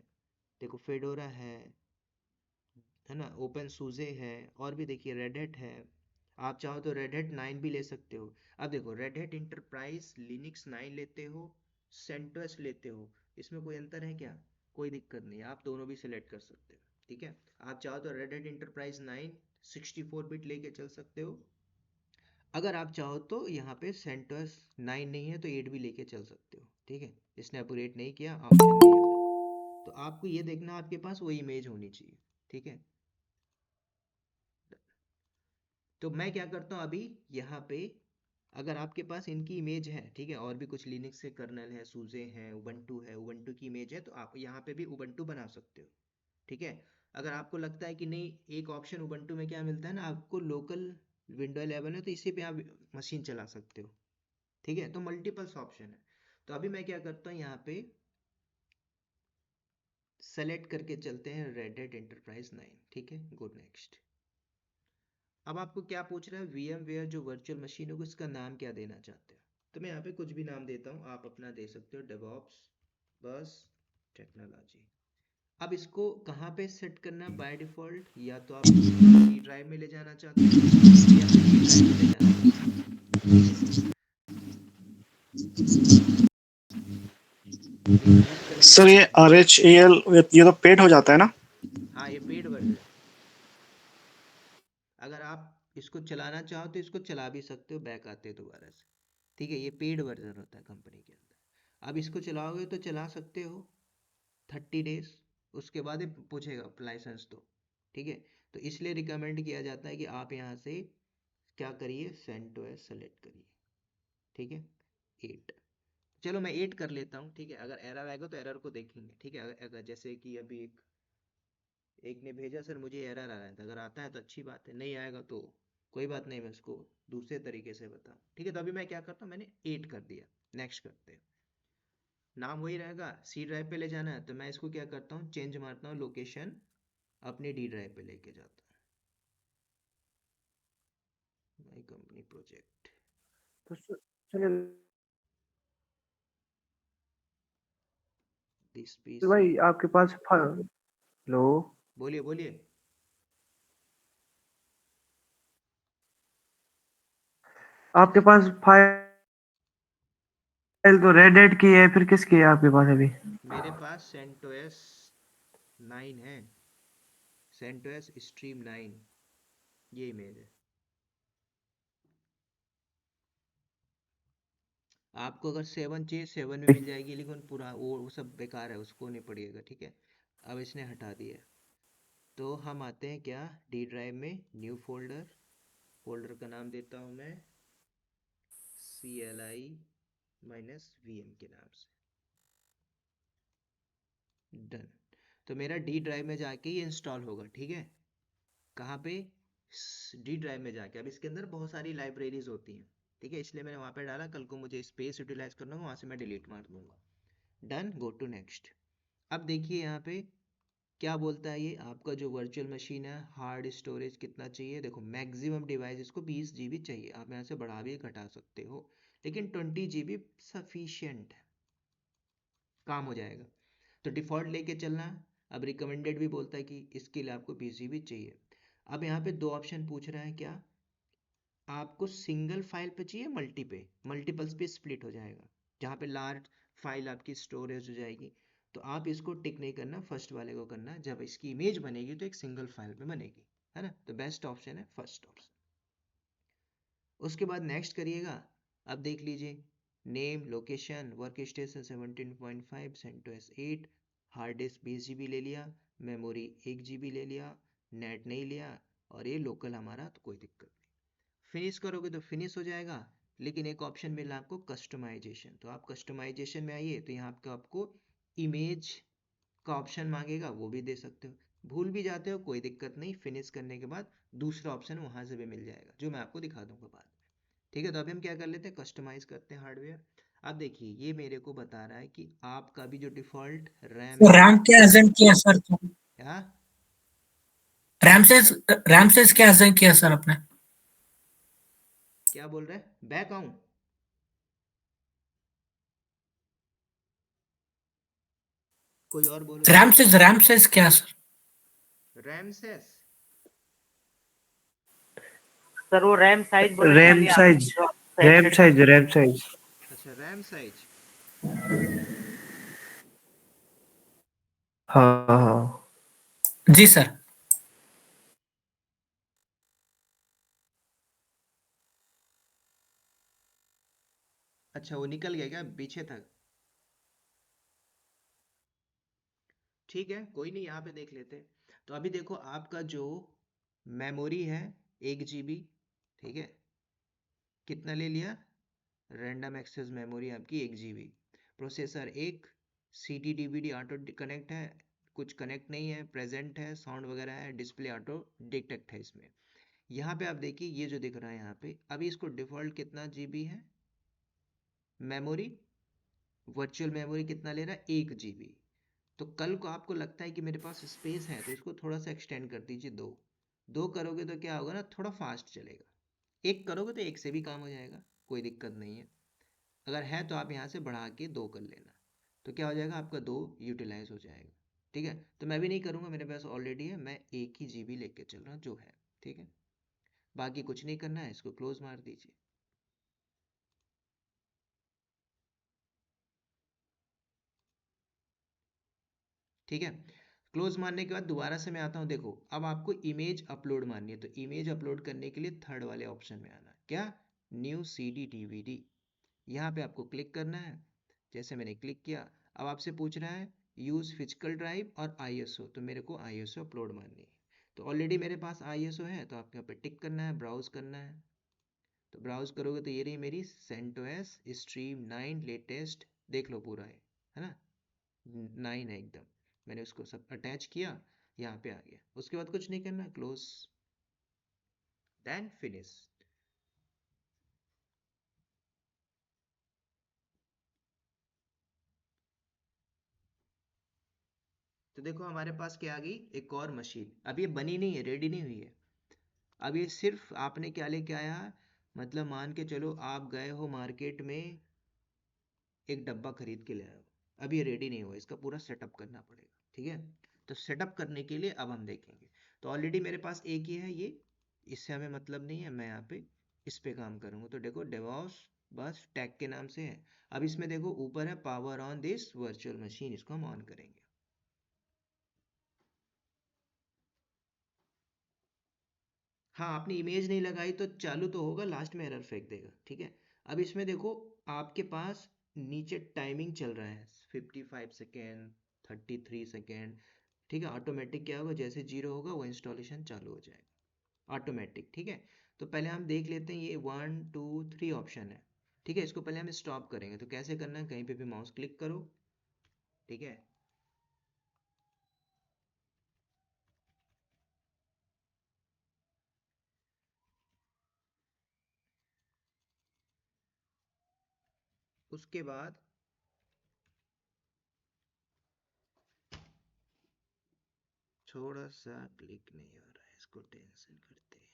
Speaker 1: देखो फेडोरा है ना, ओपन सूजे है, और भी देखिए रेड हैट है। आप चाहो तो रेड हैट 9 भी ले सकते हो। अब देखो रेड हैट इंटरप्राइज लिनक्स 9 लेते हो, सेंटोस लेते हो, इसमें कोई अंतर है क्या, कोई दिक्कत नहीं, आप दोनों भी सिलेक्ट कर सकते हो, ठीक है। आप चाहो तो रेड हैट इंटरप्राइज 9 64 बिट लेके चल सकते हो। अगर आप चाहो तो यहाँ पे CentOS 9 नहीं है तो 8 भी लेके चल सकते हो, ठीक है। इसने अपग्रेड नहीं किया, ऑप्शन नहीं आ रहा, तो आपको ये देखना आपके पास वो इमेज होनी चाहिए, ठीक है। तो मैं क्या करता हूँ अभी यहाँ पे, अगर आपके पास इनकी इमेज है, ठीक है, और भी कुछ लिनक्स के कर्नल है, सूजे है, उबंटू की इमेज है, तो आप यहाँ पे भी उबंटू बना सकते हो, ठीक है। अगर आपको लगता है कि नहीं, एक ऑप्शन उबंटू में क्या मिलता है ना, आपको लोकल विंडो 11 है तो इसी पे आप मशीन चला सकते हो, ठीक है। तो मल्टीपल्स ऑप्शन है। तो अभी मैं क्या करता हूँ, यहाँ पे सेलेक्ट करके चलते हैं रेड हैट एंटरप्राइज 9, ठीक है, गो नेक्स्ट। अब आपको क्या पूछ रहा है, VMware जो वर्चुअल मशीन होगी उसका नाम क्या देना चाहते हो। तो मैं यहाँ पे कुछ भी नाम देता हूँ, आप अपना दे सकते हो, डेवऑप्स बस टेक्नोलॉजी। अब इसको कहाँ पे सेट करना बाय डिफॉल्ट, या तो आप इसको C ड्राइव में ले जाना चाहते हो या फिर D ड्राइव में ले जाना चाहते हो, ठीक है। अभी बूट करके
Speaker 5: सर ये
Speaker 1: चलते हैं।
Speaker 5: RHAL ये तो पेड हो जाता है ना?
Speaker 1: हाँ, ये पेड वर्जन। अगर आप इसको चलाना चाहो तो इसको चला भी सकते हो बैक आते दोबारा से, ठीक है। ये पेड वर्जन होता है कंपनी के अंदर। अब इसको चलाओगे तो चला सकते हो 30 डेज, उसके बाद ये पूछेगा लाइसेंस दो, ठीक है। तो इसलिए रिकमेंड किया जाता है कि आप यहाँ से क्या करिए, CentOS सेलेक्ट करिए, ठीक है। 8, चलो मैं 8 कर लेता हूँ, ठीक है। अगर एरर आएगा तो एरर को देखेंगे, ठीक है। अगर जैसे कि अभी एक ने भेजा, सर मुझे एरर आ रहा है, तो अगर आता है तो अच्छी बात है, नहीं आएगा तो कोई बात नहीं, मैं उसको दूसरे तरीके से बताऊँ, ठीक है। तो अभी मैं क्या करता हूँ, मैंने 8 कर दिया, नेक्स्ट करते हैं। नाम वही रहेगा, C ड्राइव पे ले जाना है, तो मैं इसको क्या करता हूँ, चेंज मारता हूँ, लोकेशन अपनी D ड्राइव पे लेके जाता हूँ, माई कंपनी प्रोजेक्ट,
Speaker 3: तो चलिए
Speaker 1: दिस
Speaker 3: तो
Speaker 1: PC।
Speaker 3: भाई आपके पास हेलो,
Speaker 1: बोलिए बोलिए।
Speaker 3: आपके पास फाइल तो रेड हैट की है, फिर किसकी है आपके पास अभी?
Speaker 1: मेरे पास CentOS 9 है, CentOS Stream 9, ये इमेज है। आपको अगर 7 चाहिए 7 में मिल जाएगी, लेकिन पूरा वो सब बेकार है, उसको नहीं पड़िएगा, ठीक है। अब इसने हटा दिया है। तो हम आते हैं क्या, D ड्राइव में, न्यू फोल्डर, फोल्डर का नाम देता हूँ मैं CLI-VM के नाम से, डन। तो मेरा D ड्राइव में जाके ये इंस्टॉल होगा, ठीक है। कहाँ पे, D ड्राइव में जाके। अब इसके अंदर बहुत सारी लाइब्रेरीज होती हैं, ठीक है, इसलिए मैंने वहाँ पे डाला, कल को मुझे स्पेस यूटिलाइज करना होगा, वहाँ से मैं डिलीट मार दूंगा, डन, गो टू नेक्स्ट। अब देखिए यहाँ पे क्या बोलता है, ये आपका जो वर्चुअल मशीन है, हार्ड स्टोरेज कितना चाहिए, देखो मैक्सिमम डिवाइस इसको 20 GB चाहिए, आप यहाँ से बढ़ा भी घटा सकते हो, लेकिन 20 GB सफिशियंट है, काम हो जाएगा। तो डिफ़ॉल्ट लेके चलना है। अब रिकमेंडेड भी बोलता है कि इसके लिए आपको 20 GB चाहिए। अब यहाँ पे दो ऑप्शन पूछ रहा है, क्या आपको सिंगल फाइल पे चाहिए, मल्टीपल्स पे स्प्लिट हो जाएगा, जहाँ पे लार्ज फाइल आपकी स्टोरेज हो जाएगी। तो आप इसको टिक नहीं करना, फर्स्ट वाले को करना, जब इसकी इमेज बनेगी तो एक सिंगल फाइल पे बनेगी, है ना। तो बेस्ट ऑप्शन है फर्स्ट ऑप्शन। उसके बाद नेक्स्ट करिएगा। अब देख लीजिए, name, location, work station 17.5, CentOS 8, hard disk 20 GB ले लिया, मेमोरी 1 GB ले लिया, नेट नहीं लिया, और ये लोकल हमारा, तो कोई दिक्कत नहीं। फिनिश करोगे तो फिनिश हो जाएगा, लेकिन एक ऑप्शन मिला आपको कस्टमाइजेशन। तो आप कस्टमाइजेशन में आइए, तो यहाँ पे आपको इमेज का ऑप्शन मांगेगा, वो भी दे सकते हो। भूल भी जाते हो कोई दिक्कत नहीं, फिनिश करने के बाद दूसरा ऑप्शन वहां से भी मिल जाएगा, जो मैं आपको दिखा दूंगा बाद में, ठीक है। तो अभी हम क्या कर लेते हैं, कस्टमाइज करते हैं हार्डवेयर। अब देखिए ये मेरे को बता रहा है कि आपका भी जो डिफॉल्ट रैम
Speaker 2: तो
Speaker 1: है,
Speaker 2: रैम क्या असाइन किया सर?
Speaker 1: क्या,
Speaker 2: रैमसेस क्या असाइन किया सर आपने?
Speaker 1: क्या बोल रहे हैं, बैक आऊं, कोई और बोलो तो।
Speaker 2: रैमसेस क्या सर?
Speaker 1: रैमसेस,
Speaker 4: सर वो रैम साइज बोले ना
Speaker 3: रैम
Speaker 4: अभी आप,
Speaker 3: साइज,
Speaker 4: जो सेट कर दिए।
Speaker 3: RAM size.
Speaker 1: अच्छा रैम साइज।
Speaker 3: हाँ हाँ।
Speaker 2: जी सर।
Speaker 1: अच्छा वो निकल गया क्या पीछे तक, ठीक है, कोई नहीं, यहाँ पे देख लेते हैं। तो अभी देखो आपका जो मेमोरी है 1 GB, ठीक है, कितना ले लिया, रैंडम एक्सेस मेमोरी आपकी 1 GB, processor 1, CD DVD auto connect है, कुछ कनेक्ट नहीं है, प्रेजेंट है, साउंड वगैरह है, डिस्प्ले ऑटो डिटेक्ट है इसमें। यहाँ पे आप देखिए ये जो दिख रहा है यहाँ पे, अभी इसको डिफ़ॉल्ट कितना GB है मेमोरी, वर्चुअल मेमोरी कितना ले रहा है 1 GB। तो कल को आपको लगता है कि मेरे पास स्पेस है तो इसको थोड़ा सा एक्सटेंड कर दीजिए, दो करोगे तो क्या होगा ना, थोड़ा फास्ट चलेगा। एक करोगे तो एक से भी काम हो जाएगा, कोई दिक्कत नहीं है। अगर है तो आप यहाँ से बढ़ा के 2 कर लेना, तो क्या हो जाएगा आपका 2 यूटिलाइज हो जाएगा। ठीक है, तो मैं भी नहीं करूँगा, मेरे पास ऑलरेडी है, मैं 1 ही GB लेके चल रहा हूँ जो है। ठीक है, बाकी कुछ नहीं करना है, इसको क्लोज मार दीजिए। ठीक है, क्लोज मारने के बाद दोबारा से मैं आता हूँ, देखो अब आपको इमेज अपलोड मारनी है, तो इमेज अपलोड करने के लिए थर्ड वाले ऑप्शन में आना है, क्या, न्यू CD DVD, यहाँ पे आपको क्लिक करना है। जैसे मैंने क्लिक किया, अब आपसे पूछ रहा है यूज़ फिजिकल ड्राइव और ISO, तो मेरे को ISO अपलोड मारनी है। तो ऑलरेडी मेरे पास ISO है, तो आपको यहाँ पे टिक करना है, ब्राउज करना है। तो ब्राउज करोगे तो ये रही मेरी CentOS Stream 9 लेटेस्ट, देख लो पूरा है ना, 9 है एकदम। मैंने उसको सब अटैच किया, यहाँ पे आ गया। उसके बाद कुछ नहीं करना, क्लोज, देन फिनिश। तो देखो हमारे पास क्या आ गई, एक और मशीन। अब ये बनी नहीं है, रेडी नहीं हुई है। अब ये सिर्फ आपने क्या लेके आया, मतलब मान के चलो आप गए हो मार्केट में, एक डब्बा खरीद के ले आए हो, अब ये रेडी नहीं हुआ, इसका पूरा सेटअप करना पड़ेगा। ठीक है, तो सेटअप करने के लिए अब हम देखेंगे। तो ऑलरेडी मेरे पास एक ही है ये, इससे हमें मतलब नहीं है, मैं यहाँ पे इस पे काम करूँगा। तो देखो डेवॉस बस टैग के नाम से है। अब इसमें देखो ऊपर है power on this virtual machine, इसको हम ऑन करेंगे। हाँ, आपने इमेज नहीं लगाई तो चालू तो होगा, लास्ट में एरर फेंक देगा। ठीक है, अब इसमें देखो आपके पास नीचे टाइमिंग चल रहा है 55 सेकेंड, 33 सेकेंड। ठीक है, ऑटोमेटिक क्या होगा, जैसे 0 होगा वो इंस्टॉलेशन चालू हो जाएगा ऑटोमेटिक। ठीक है, तो पहले हम देख लेते हैं, ये 1 2 3 ऑप्शन है। ठीक है, इसको पहले हम स्टॉप करेंगे, तो कैसे करना है, कहीं पे भी माउस क्लिक करो। ठीक है, उसके बाद थोड़ा सा क्लिक नहीं हो रहा है, इसको टेंशन करते हैं।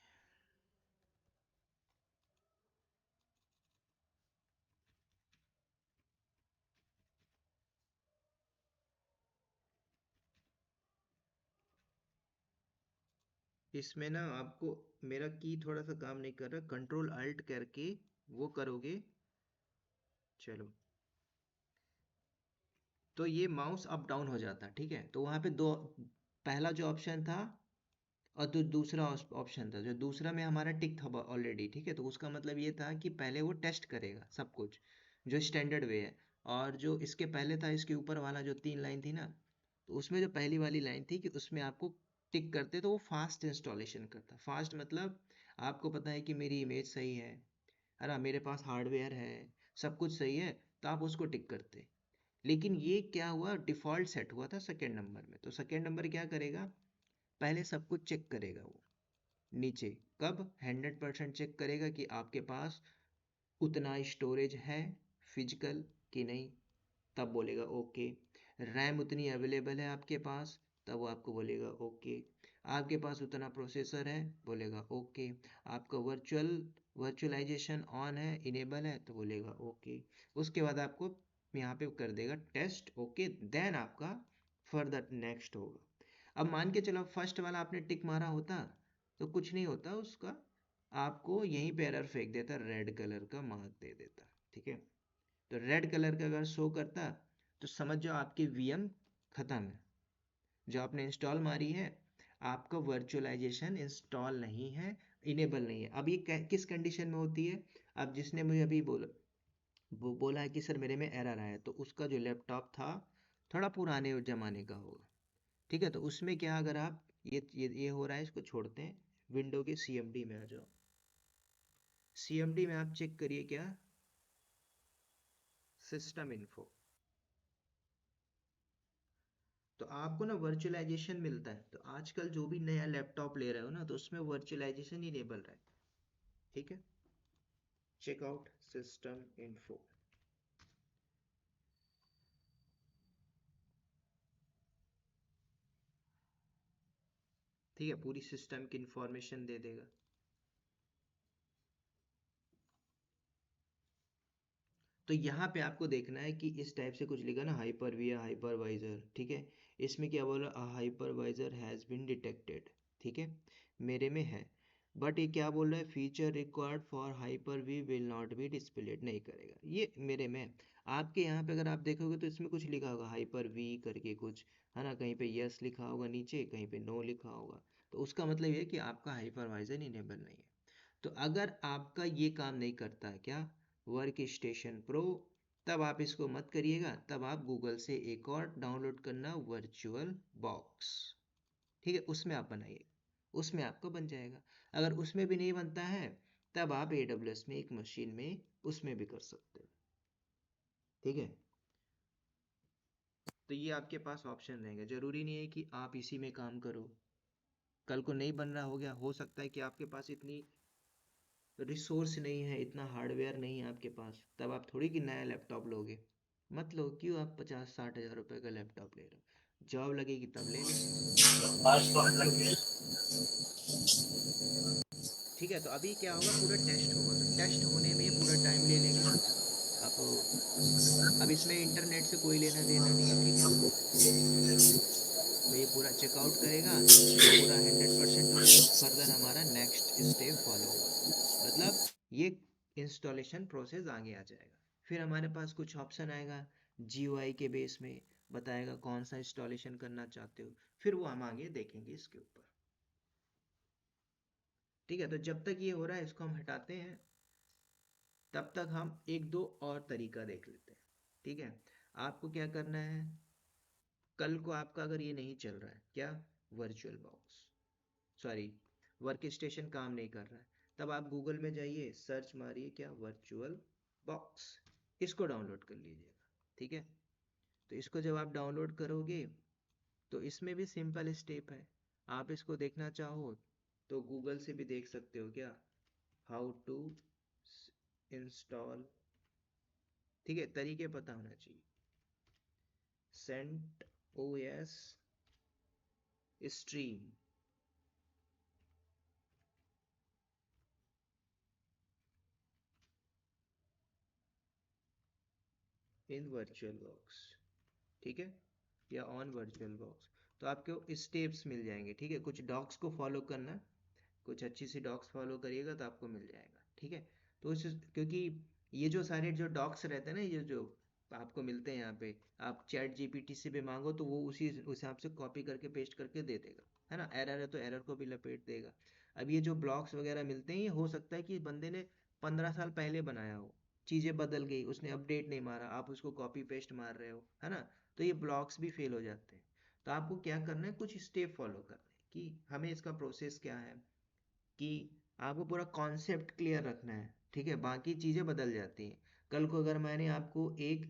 Speaker 1: इसमें ना आपको मेरा की थोड़ा सा काम नहीं कर रहा, कंट्रोल अल्ट करके वो करोगे, चलो, तो ये माउस अप डाउन हो जाता है। ठीक है, तो वहाँ पे दो, पहला जो ऑप्शन था और दूसरा ऑप्शन था, जो दूसरा में हमारा टिक था ऑलरेडी। ठीक है, तो उसका मतलब ये था कि पहले वो टेस्ट करेगा सब कुछ जो स्टैंडर्ड वे है, और जो इसके पहले था, इसके ऊपर वाला जो 3 लाइन थी ना, तो उसमें जो पहली वाली लाइन थी कि उसमें आपको टिक करते तो वो फास्ट इंस्टॉलेशन करता। फास्ट मतलब आपको पता है कि मेरी इमेज सही है ना, मेरे पास हार्डवेयर है, सब कुछ सही है, तो आप उसको टिक करते। लेकिन ये क्या हुआ, डिफ़ॉल्ट सेट हुआ था सेकेंड नंबर में। तो सेकेंड नंबर क्या करेगा, पहले सब कुछ चेक करेगा वो नीचे, कब 100% चेक करेगा कि आपके पास उतना स्टोरेज है फिजिकल कि नहीं, तब बोलेगा ओके। रैम उतनी अवेलेबल है आपके पास, तब वो आपको बोलेगा ओके। आपके पास उतना प्रोसेसर है, बोलेगा ओके। आपका वर्चुअलाइजेशन ऑन है, इनेबल है, तो बोलेगा ओके। उसके बाद आपको यहाँ पे कर देगा टेस्ट ओके, देन आपका फर्दर नेक्स्ट होगा। अब मान के चलो फर्स्ट वाला आपने टिक मारा होता तो कुछ नहीं होता उसका, आपको यहीं पे एरर फेंक देता, रेड कलर का मार्क दे देता। ठीक है, तो रेड कलर का अगर शो करता तो समझ जाओ आपकी वीएम खत्म है, जो आपने इंस्टॉल मारी है, आपका वर्चुअलाइजेशन इंस्टॉल नहीं है, इनेबल नहीं है। अब ये किस कंडीशन में होती है, अब जिसने मुझे अभी बोला, वो बोला है कि सर मेरे में एरर आया, तो उसका जो लैपटॉप था थोड़ा पुराने ज़माने का होगा। ठीक है, तो उसमें क्या, अगर आप ये हो रहा है, इसको छोड़ते हैं, विंडो के CMD में आ जाओ। CMD में आप चेक करिए क्या, सिस्टम इन्फो, तो आपको ना वर्चुअलाइजेशन मिलता है। तो आजकल जो भी नया लैपटॉप ले रहे हो ना, तो उसमें वर्चुअलाइजेशन इनेबल रहा है, ठीक है। चेकआउट सिस्टम इन्फो, ठीक है, पूरी सिस्टम की इंफॉर्मेशन दे देगा। तो यहाँ पे आपको देखना है कि इस टाइप से कुछ लिखा ना, हाइपर वी हाइपरवाइजर, ठीक है। इसमें क्या बोला, हाइपरवाइजर हैज़ बीन डिटेक्टेड, ठीक है, मेरे में है। बट ये क्या बोल रहा है, feature required for Hyper V will not be displayed, नहीं करेगा, ये मेरे में है। आपके यहाँ पे अगर आप देखोगे तो इसमें कुछ लिखा होगा हाइपर वी करके कुछ, है ना, कहीं पे यस लिखा होगा नीचे, कहीं पे नो लिखा होगा। तो उसका मतलब ये है कि आपका हाइपरवाइजर इनेबल नहीं है। तो अगर आपका ये काम नहीं करता है क्या, वर्क स्टेशन प्रो, तब आप इसको मत करिएगा, तब आप गूगल से एक और डाउनलोड करना, वर्चुअल बॉक्स, ठीक है, उसमें आप बनाइए, उसमें आपका बन जाएगा। अगर उसमें भी नहीं बनता है, तब आप AWS में एक मशीन में उसमें भी कर सकते हो, ठीक है। तो ये आपके पास ऑप्शन रहेंगे, जरूरी नहीं है कि आप इसी में काम करो। कल को नहीं बन रहा हो गया, हो सकता है कि आपके पास इतनी रिसोर्स नहीं है, इतना हार्डवेयर नहीं है आपके पास, तब आप थोड़ी कि नया लैपटॉप लोगे। मत लो, क्यों आप 50-60 हज़ार रुपए का लैपटॉप ले रहे हो, जॉब लगेगी तब ले लेना, ठीक है। तो अभी क्या होगा, पूरा टेस्ट होगा, तो टेस्ट होने में पूरा टाइम ले लेगा। आप अब इसमें इंटरनेट से कोई लेना देना नहीं है, ठीक है। तो ये पूरा चेकआउट करेगा, ये पूरा 100% हो जाएगा, फर्दर हमारा नेक्स्ट स्टेप फॉलो होगा, मतलब ये इंस्टॉलेशन प्रोसेस आगे आ जाएगा। फिर हमारे पास कुछ ऑप्शन आएगा, GUI के बेस में बताएगा कौन सा इंस्टॉलेशन करना चाहते हो, फिर वो हम आगे देखेंगे इसके ऊपर, ठीक है। तो जब तक ये हो रहा है इसको हम हटाते हैं, तब तक हम एक दो और तरीका देख लेते हैं, ठीक है। आपको क्या करना है, कल को आपका अगर ये नहीं चल रहा है क्या, virtual box, sorry, work station काम नहीं कर रहा है, तब आप गूगल में जाइए, सर्च मारिए क्या, वर्चुअल बॉक्स, इसको डाउनलोड कर लीजिएगा, ठीक है। तो इसको जब आप डाउनलोड करोगे, तो इसमें भी सिंपल स्टेप है। आप इसको देखना चाहो तो गूगल से भी देख सकते हो क्या, हाउ टू इंस्टॉल, ठीक है, तरीके पता होना चाहिए। CentOS स्ट्रीम, इन वर्चुअल बॉक्स, ठीक है, या ऑन वर्चुअल बॉक्स। तो आपको स्टेप्स मिल जाएंगे, ठीक है, कुछ डॉक्स को फॉलो करना, कुछ अच्छी सी डॉक्स फॉलो करिएगा तो आपको मिल जाएगा, ठीक है। तो इस, क्योंकि ये जो सारे जो डॉक्स रहते हैं ना, ये जो आपको मिलते हैं यहाँ पे, आप चैट GPT से भी मांगो तो वो उसी उस हिसाब से कॉपी करके पेस्ट करके दे देगा, है ना। एरर है तो एरर को भी लपेट देगा। अब ये जो ब्लॉक्स वगैरह मिलते हैं, ये हो सकता है कि बंदे ने 15 साल पहले बनाया हो, चीज़ें बदल गई, उसने अपडेट नहीं मारा, आप उसको कॉपी पेस्ट मार रहे हो, है ना। तो ये ब्लॉक्स भी फेल हो जाते हैं। तो आपको क्या करना है, कुछ स्टेप फॉलो करना है कि हमें इसका प्रोसेस क्या है, कि आपको पूरा कॉन्सेप्ट क्लियर रखना है, ठीक है, बाकी चीज़ें बदल जाती हैं। कल को अगर मैंने आपको एक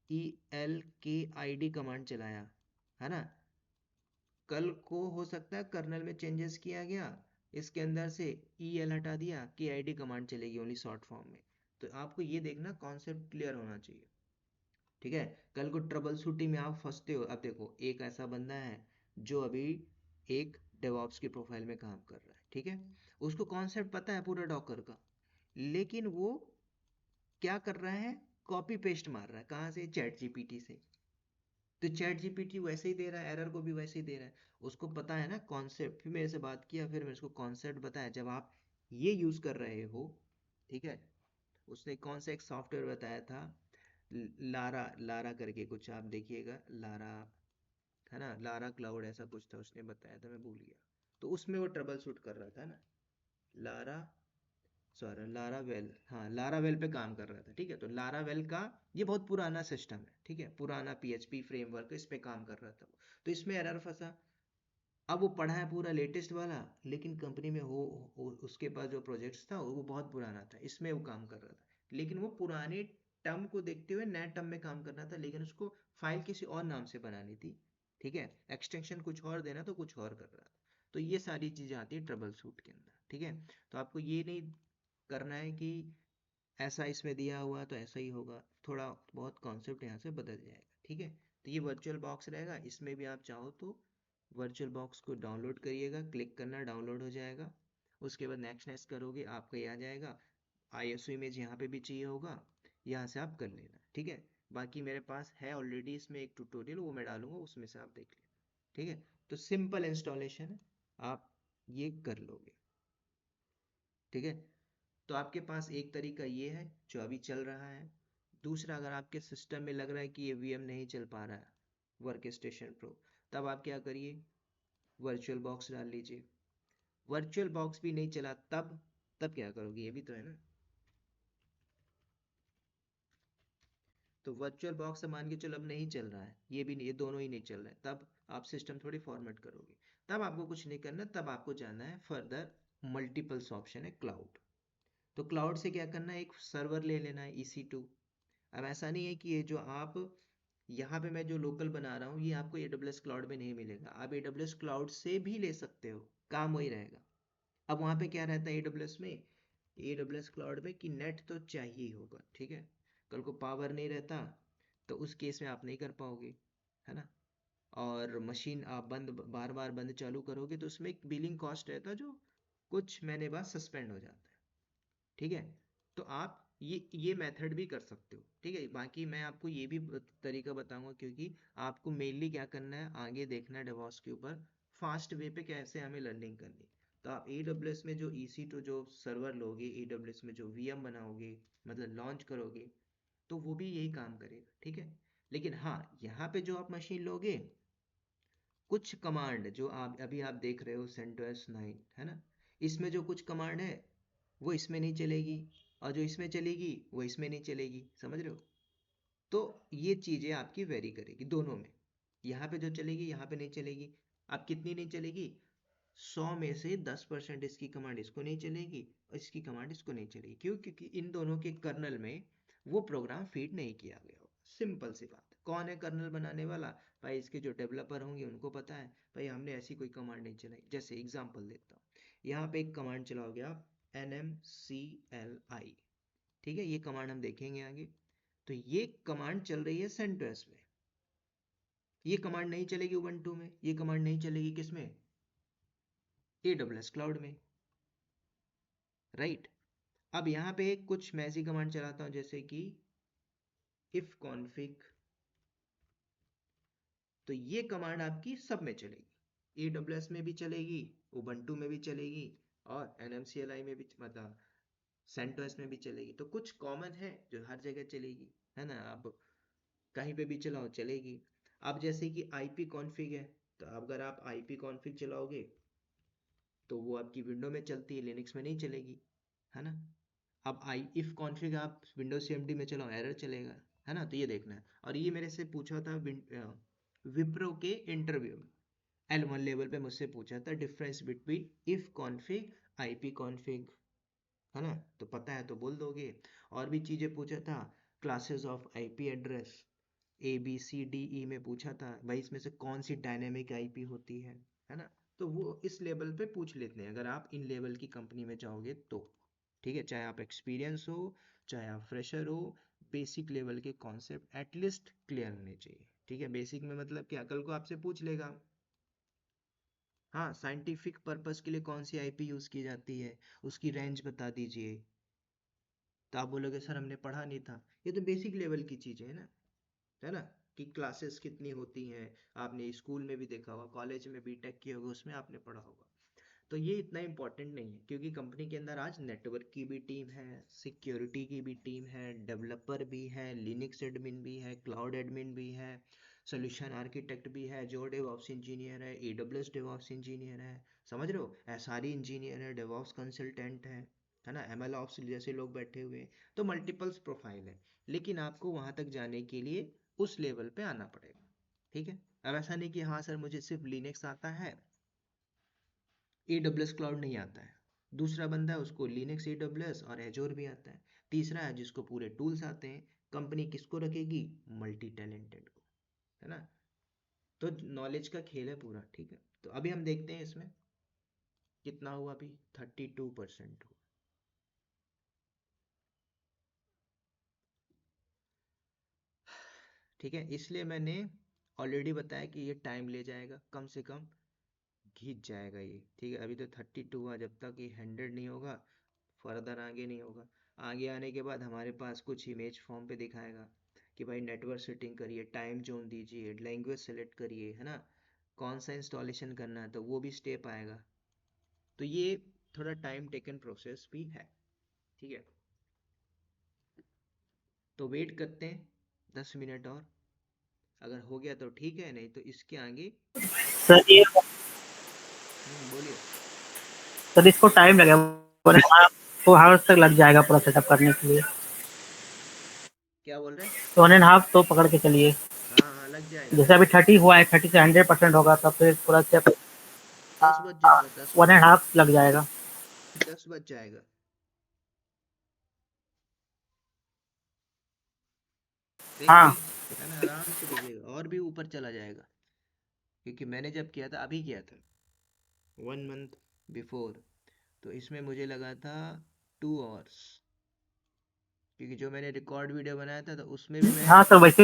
Speaker 1: ELKID कमांड चलाया, है ना, कल को हो सकता है कर्नल में चेंजेस किया गया, इसके अंदर से EL हटा दिया, KID कमांड चलेगी ओनली शॉर्ट फॉर्म में। तो आपको ये देखना, कॉन्सेप्ट क्लियर होना चाहिए, ठीक है। कल को ट्रबल शूटिंग में आप फंसते हो, अब देखो एक ऐसा बंदा है जो अभी एक डेवॉप्स की प्रोफाइल में काम कर रहा है, ठीक है, उसको कॉन्सेप्ट पता है पूरा डॉकर का, लेकिन वो क्या कर रहा है, कॉपी पेस्ट मार रहा है, कहाँ से, चैट GPT से। तो चैट GPT वैसे ही दे रहा है, एरर को भी वैसे ही दे रहा है, उसको पता है ना कॉन्सेप्ट। फिर मेरे से बात किया, फिर मैंने उसको कॉन्सेप्ट बताया, जब आप ये यूज़ कर रहे हो, ठीक है, उसने कौन सा एक सॉफ्टवेयर बताया था, लारा लारा करके कुछ, आप देखिएगा, लारा, है ना, लारा क्लाउड ऐसा कुछ था, उसने बताया था, मैं भूल गया। तो उसमें वो ट्रबल शूट कर रहा था ना, लारा, सॉरी, लारावेल, हाँ, लारावेल पे काम कर रहा था, ठीक है। तो लारावेल का ये बहुत पुराना सिस्टम है, ठीक है, पुराना PHP फ्रेमवर्क, इस पे काम कर रहा था वो। तो इसमें एरर फंसा, अब वो पढ़ा है पूरा लेटेस्ट वाला, लेकिन कंपनी में उसके पास जो प्रोजेक्ट्स था वो बहुत पुराना था, इसमें वो काम कर रहा था, लेकिन वो पुराने टर्म को देखते हुए नए टर्म में काम करना था, लेकिन उसको फाइल किसी और नाम से बनानी थी, ठीक है, एक्सटेंशन कुछ और देना तो कुछ और कर रहा था। तो ये सारी चीज़ें आती है ट्रबल शूट के अंदर, ठीक है। तो आपको ये नहीं करना है कि ऐसा इसमें दिया हुआ तो ऐसा ही होगा, थोड़ा बहुत कॉन्सेप्ट यहाँ से बदल जाएगा, ठीक है। तो ये वर्चुअल बॉक्स रहेगा, इसमें भी आप चाहो तो वर्चुअल बॉक्स को डाउनलोड करिएगा, क्लिक करना डाउनलोड हो जाएगा, उसके बाद नेक्स्ट नेक्स्ट करोगे आपका ये आ जाएगा। ISO इमेज यहाँ पे भी चाहिए होगा, यहाँ से आप कर लेना, ठीक है। बाकी मेरे पास है ऑलरेडी इसमें एक ट्यूटोरियल, वो मैं डालूंगा, उसमें से आप देख लेना, ठीक है। तो सिंपल इंस्टॉलेशन है, आप ये कर लोगे, ठीक है। तो आपके पास एक तरीका ये है जो अभी चल रहा है। दूसरा, अगर आपके सिस्टम में लग रहा है कि ये VM नहीं चल पा रहा है, वर्क स्टेशन प्रो, तब आप क्या करिए, वर्चुअल बॉक्स डाल लीजिए। वर्चुअल बॉक्स भी नहीं चला तब क्या करोगे, ये भी तो है ना। तो वर्चुअल बॉक्स मान के चलो अब नहीं चल रहा है, ये भी नहीं, ये दोनों ही नहीं चल रहा है, तब आप सिस्टम थोड़ी फॉर्मेट करोगे। तब आपको कुछ नहीं करना, तब आपको जाना है फर्दर, मल्टीपल्स ऑप्शन है क्लाउड। तो क्लाउड से क्या करना है, एक सर्वर ले लेना है EC2। अब ऐसा नहीं है कि ये जो आप यहाँ पे मैं जो लोकल बना रहा हूँ ये आपको AWS क्लाउड में नहीं मिलेगा, आप AWS क्लाउड से भी ले सकते हो, काम वही रहेगा। अब वहाँ पे क्या रहता है AWS क्लाउड में कि नेट तो चाहिए ही होगा, ठीक है। कल को पावर नहीं रहता तो उस केस में आप नहीं कर पाओगे, है ना। और मशीन आप बार बार बंद चालू करोगे तो उसमें एक बिलिंग कॉस्ट रहता है जो कुछ महीने बाद सस्पेंड हो जाता है, ठीक है। तो आप ये मेथड भी कर सकते हो, ठीक है। बाकी मैं आपको ये भी तरीका बताऊंगा, क्योंकि आपको मेनली क्या करना है, आगे देखना है डेवॉप्स के ऊपर, फास्ट वे पे कैसे हमें लर्निंग करनी। तो आप AWS में जो EC2 जो सर्वर लोगे, AWS में जो VM बनाओगे, मतलब लॉन्च करोगे, तो वो भी यही काम करेगा, ठीक है। लेकिन हाँ, यहाँ पे जो आप मशीन लोगे, कुछ कमांड जो आप देख रहे हो CentOS 9, है ना, इसमें जो कुछ कमांड है वो इसमें नहीं चलेगी, और जो इसमें चलेगी वो इसमें नहीं चलेगी, समझ रहे हो। तो ये चीज़ें आपकी वेरी करेगी दोनों में, यहाँ पे जो चलेगी यहाँ पे नहीं चलेगी। अब कितनी नहीं चलेगी, 100 में से 10% इसकी कमांड इसको नहीं चलेगी और इसकी कमांड इसको नहीं चलेगी। क्यों? क्योंकि इन दोनों के कर्नल में वो प्रोग्राम फीड नहीं किया गया होगा। सिंपल सी बात। कौन है कर्नल बनाने वाला? भाई इसके जो डेवलपर होंगे उनको पता है, भाई हमने ऐसी कोई कमांड नहीं चलाई। जैसे एग्जांपल देता हूँ, यहाँ पे एक कमांड चलाओगे आप NMCLI, ठीक है, ये कमांड हम देखेंगे आगे। तो ये कमांड चल रही है CentOS में, ये कमांड नहीं चलेगी उबंटू में, ये कमांड नहीं चलेगी किसमें, AWS क्लाउड में, राइट। अब यहाँ पे कुछ मैं ऐसी कमांड चलाता हूँ जैसे कि if config, तो ये कमांड आपकी सब में चलेगी, AWS में भी चलेगी, उबंटू में भी चलेगी, और NMCLI में भी, मतलब CentOS में भी चलेगी। तो कुछ कॉमन है जो हर जगह चलेगी, है ना, आप कहीं पे भी चलाओ चलेगी। अब जैसे कि IP config है, तो अगर आप IP config चलाओगे तो वो आपकी विंडो में चलती है, लिनक्स में नहीं चलेगी, है ना। अब if config आप विंडोज CMD में चलाओ, एरर चलेगा, है ना। तो ये देखना है। और ये मेरे से पूछा था विप्रो के इंटरव्यू में, L1 लेवल पे मुझसे पूछा था difference between if config IP config, है ना। तो पता है तो बोल दोगे। और भी चीज़ें पूछा था, classes of IP address, ABCDE में पूछा था, भाई इसमें से कौन सी डायनेमिक IP होती है ना। तो वो इस लेवल पे पूछ लेते हैं अगर आप इन लेवल की कंपनी में जाओगे तो, ठीक है। चाहे आप एक्सपीरियंस हो, चाहे आप फ्रेशर हो, बेसिक लेवल के कॉन्सेप्ट एटलीस्ट क्लियर होने चाहिए, ठीक है। बेसिक में मतलब क्या, कल को आपसे पूछ लेगा, हाँ साइंटिफिक पर्पस के लिए कौन सी IP यूज़ की जाती है, उसकी रेंज बता दीजिए। तो आप बोलोगे सर हमने पढ़ा नहीं था। ये तो बेसिक लेवल की चीज़ें है ना, है ना, कि क्लासेस कितनी होती हैं, आपने स्कूल में भी देखा होगा, कॉलेज में बीटेक किए होगे उसमें आपने पढ़ा होगा। तो ये इतना इम्पोर्टेंट नहीं है, क्योंकि कंपनी के अंदर आज नेटवर्क की भी टीम है, सिक्योरिटी की भी टीम है, डेवलपर भी है, लिनक्स एडमिन भी है, क्लाउड एडमिन भी है, सोल्यूशन आर्किटेक्ट भी है, जो डेवऑप्स इंजीनियर है, AWS डेवऑप्स इंजीनियर है, समझ रहे हो, SRE इंजीनियर है, डेवऑप्स कंसल्टेंट है ना, ML ऑप्स जैसे लोग बैठे हुए हैं। तो मल्टीपल्स प्रोफाइल है, लेकिन आपको वहां तक जाने के लिए उस लेवल पे आना पड़ेगा, ठीक है। अब ऐसा नहीं कि हाँ सर मुझे सिर्फ लिनक्स आता है AWS क्लाउड नहीं आता है। दूसरा बंदा है उसको लिनक्स AWS और एजोर भी आता है। तीसरा है जिसको पूरे टूल्स आते हैं। कंपनी किसको रखेगी? मल्टी टैलेंटेड को, है ना। तो नॉलेज का खेल है पूरा, ठीक है। तो अभी हम देखते हैं इसमें कितना हुआ। अभी 32% हुआ। ठीक है, इसलिए मैंने ऑलरेडी बताया कि ये टाइम ले जाएगा, कम से कम खींच जाएगा ये, ठीक है। अभी तो 32 हुआ, जब तक ये 100 नहीं होगा फर्दर आगे नहीं होगा। आगे आने के बाद हमारे पास कुछ इमेज फॉर्म पे दिखाएगा कि भाई नेटवर्क सेटिंग करिए, टाइम जोन दीजिए, लैंग्वेज सेलेक्ट करिए, है ना, कौन सा इंस्टॉलेशन करना है, तो वो भी स्टेप आएगा। तो ये थोड़ा टाइम टेकन प्रोसेस भी है, ठीक है। तो वेट करते हैं 10 मिनट और, अगर हो गया तो ठीक है, नहीं तो इसके आगे।
Speaker 4: सर ये
Speaker 1: बोलिए।
Speaker 4: सर इसको टाइम लगेगा, 1.5 तक लग जाएगा पूरा सेटअप करने के लिए।
Speaker 1: क्या बोल रहे हैं?
Speaker 4: 1.5 तो पकड़ के चलिए।
Speaker 1: हाँ हाँ, लग जाएगा,
Speaker 4: जैसे
Speaker 1: लग
Speaker 4: अभी
Speaker 1: जाएगा।
Speaker 4: 30 हुआ है, 30 से 100% होगा तब फिर पूरा स्टेप
Speaker 1: 10 बज जाएगा, 10 बज जाएगा,
Speaker 4: 1.5 लग जाएगा।
Speaker 1: 10 बज जाएगा।
Speaker 4: हाँ
Speaker 1: देखिए, है ना, आराम से देखिएगा, और भी ऊपर चला जाएगा। क्योंकि मैंने जब किया था, अभी किया था 1 मंथ बिफोर, तो इसमें मुझे लगा था 2 आवर्स। क्योंकि जो मैंने रिकॉर्ड वीडियो बनाया था तो उसमें भी मैं
Speaker 4: हाँ सर वैसे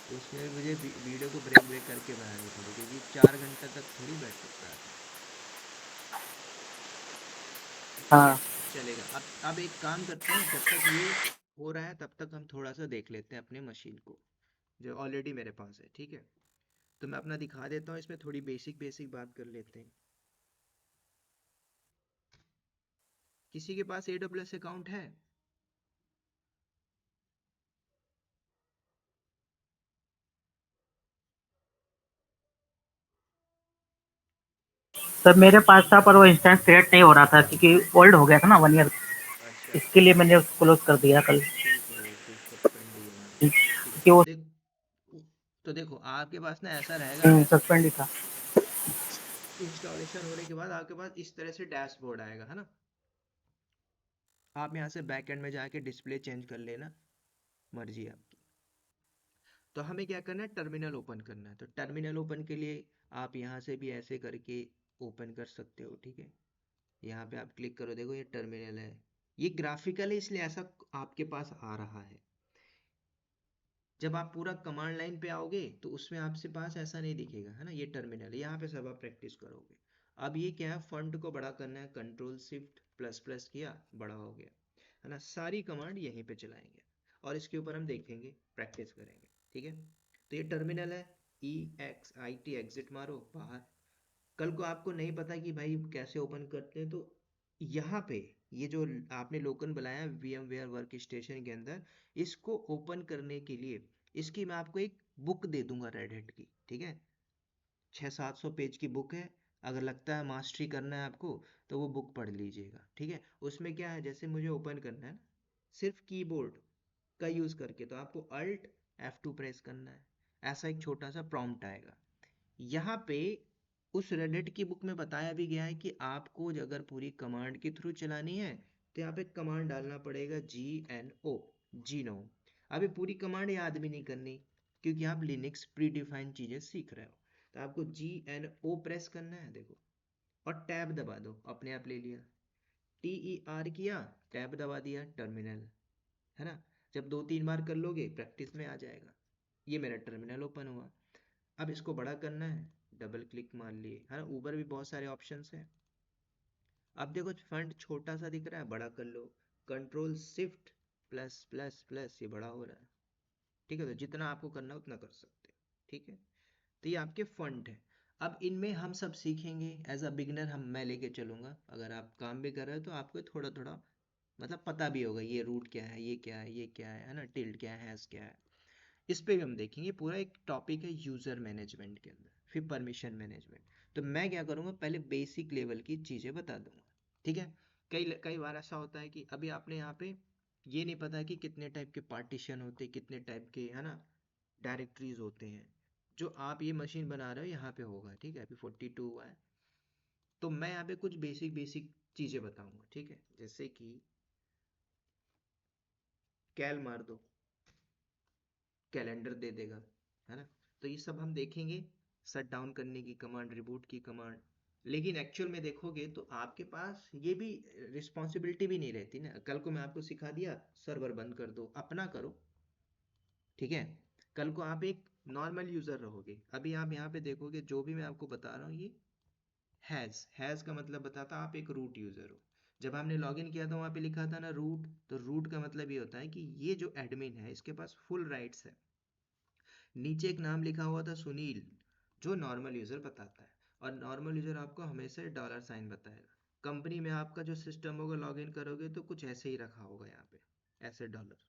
Speaker 1: उसमें भी मुझे वीडियो को ब्रेक ब्रेक करके बनानी पड़ी, क्योंकि 4 घंटा तक थोड़ी बैठ सकता है। ठीक है,
Speaker 4: हाँ
Speaker 1: चलेगा। अब एक काम करते हैं, जब तक ये हो रहा है तब तक हम थोड़ा सा देख लेते हैं अपने मशीन को, जो ऑलरेडी मेरे पास है, ठीक है। तो मैं अपना दिखा देता हूँ, इसमें थोड़ी बेसिक बेसिक बात कर लेते हैं। किसी के पास AWS अकाउंट है?
Speaker 4: सर मेरे पास था, पर वो इंस्टेंस क्रिएट नहीं हो रहा था क्योंकि ओल्ड हो गया था ना 1 ईयर।
Speaker 1: अच्छा,
Speaker 4: इसके लिए मैंने उसको क्लोज कर दिया कल।
Speaker 1: ठीक है, वो फिर सस्पेंड ही है मान लो। ठीक है,
Speaker 4: क्योंकि वो
Speaker 1: तो देखो आपके पास ना ऐसा रहेगा,
Speaker 4: सस्पेंड ही था।
Speaker 1: इंस्टॉलेशन होने के बाद आपके पास इस तरह से डैशबोर्ड आएगा, है ना। आप यहाँ से बैक एंड में जाके डिस्प्ले चेंज कर लेना, मर्जी है आपकी। तो हमें क्या करना है, टर्मिनल ओपन करना है। तो टर्मिनल ओपन के लिए आप यहाँ से भी ऐसे करके ओपन कर सकते हो, ठीक है। यहाँ पे आप क्लिक करो, देखो ये टर्मिनल है। ये ग्राफिकल है इसलिए ऐसा आपके पास आ रहा है। जब आप पूरा कमांड लाइन पे आओगे तो उसमें आपके पास ऐसा नहीं दिखेगा, है ना। ये टर्मिनल है, यहाँ पे सब आप प्रैक्टिस करोगे। अब ये क्या है, फंड को बड़ा करना है, कंट्रोल शिफ्ट प्लस प्लस किया, बड़ा हो गया, है ना। सारी कमांड यहीं पे चलाएंगे और इसके ऊपर हम देखेंगे, प्रैक्टिस करेंगे, ठीक है। तो ये टर्मिनल है, EXIT एग्जिट मारो बाहर। कल को आपको नहीं पता कि भाई कैसे ओपन करते हैं, तो यहाँ पे ये जो आपने लोकल बनाया VMware वर्क स्टेशन के अंदर, इसको ओपन करने के लिए इसकी मैं आपको एक बुक दे दूंगा रेड हैट की, ठीक है। 600-700 पेज की बुक है। अगर लगता है मास्टरी करना है आपको तो वो बुक पढ़ लीजिएगा, ठीक है। उसमें क्या है, जैसे मुझे ओपन करना है ना, सिर्फ कीबोर्ड का यूज करके, तो आपको अल्ट F2 प्रेस करना है। ऐसा एक छोटा सा प्रॉम्प्ट आएगा। यहाँ पे उस रेडिट की बुक में बताया भी गया है कि आपको अगर पूरी कमांड के थ्रू चलानी है तो यहाँ पे कमांड डालना पड़ेगा GNO। अभी पूरी कमांड याद भी नहीं करनी, क्योंकि आप लिनक्स प्री डिफाइंड चीजें सीख रहे हो। तो आपको GNO प्रेस करना है, देखो, और टैब दबा दो, अपने आप ले लिया। TER किया, टैब दबा दिया, टर्मिनल, है ना। जब 2-3 बार कर लोगे प्रैक्टिस में आ जाएगा। ये मेरा टर्मिनल ओपन हुआ। अब इसको बड़ा करना है, डबल क्लिक मार लिए, है ना। ऊपर भी बहुत सारे ऑप्शंस हैं। अब देखो फंट छोटा सा दिख रहा है, बड़ा कर लो, control shift plus plus plus, ये बड़ा हो रहा है, ठीक है। तो जितना आपको करना है उतना कर सकते हैं, ठीक है। तो ये आपके फंट है। अब इनमें हम सब सीखेंगे, एज अ बिगनर मैं लेके चलूंगा। अगर आप काम भी कर रहे हो तो आपको थोड़ा थोड़ा मतलब पता भी होगा, ये रूट क्या है, ये क्या है, ये क्या है ना, टिल्ड क्या है, हैश क्या है। इस पे भी हम देखेंगे। पूरा एक टॉपिक है यूजर मैनेजमेंट के अंदर, फिर परमिशन मैनेजमेंट। तो मैं क्या करूँगा, पहले बेसिक लेवल की चीज़ें बता दूंगा, ठीक है। कई कई बार ऐसा होता है कि अभी आपने यहाँ पे ये नहीं पता कि कितने टाइप के पार्टीशन होते हैं, कितने टाइप के, है ना, डायरेक्टरीज होते हैं। जो आप ये मशीन बना रहे हो यहाँ पे होगा, ठीक है। अभी 42 हुआ है, तो मैं यहाँ पे कुछ बेसिक चीजें बताऊंगा, ठीक है, जैसे कि कैल मार दो, कैलेंडर दे देगा, है ना। तो ये सब हम देखेंगे, शट डाउन करने की कमांड, रिबूट की कमांड। लेकिन एक्चुअल में देखोगे तो आपके पास ये भी रिस्पॉन्सिबिलिटी भी नहीं रहती ना। कल को मैं आपको सिखा दिया सर्वर बंद कर दो, अपना करो, ठीक है। कल को आप एक नॉर्मल यूजर रहोगे। अभी आप यहाँ पे देखोगे जो भी मैं आपको बता रहा हूँ, ये हैज़ का मतलब बताता आप एक रूट यूजर हो। जब हमने लॉगिन किया था वहाँ पे लिखा था ना रूट, तो रूट का मतलब ये होता है कि ये जो एडमिन है इसके पास फुल राइट्स है। नीचे एक नाम लिखा हुआ था सुनील, जो नॉर्मल यूजर बताता है, और नॉर्मल यूजर आपको हमेशा $साइन बताएगा। कंपनी में आपका जो सिस्टम होगा लॉगिन करोगे तो कुछ ऐसे ही रखा होगा यहाँ पे, ऐसे डॉलर।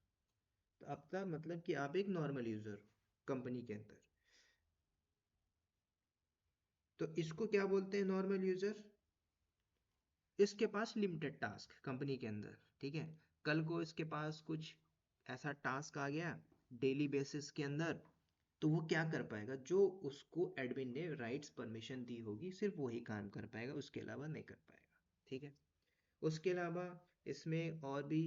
Speaker 1: तो आपका मतलब कि आप एक नॉर्मल यूजर हो कंपनी के अंदर। तो इसको क्या बोलते हैं नॉर्मल यूजर। इसके पास लिमिटेड टास्क कंपनी के अंदर, ठीक है। कल को इसके पास कुछ ऐसा टास्क आ गया डेली बेसिस के अंदर, तो वो क्या कर पाएगा, जो उसको एडमिन ने राइट्स परमिशन दी होगी सिर्फ वही काम कर पाएगा, उसके अलावा नहीं कर पाएगा, ठीक है। उसके अलावा इसमें और भी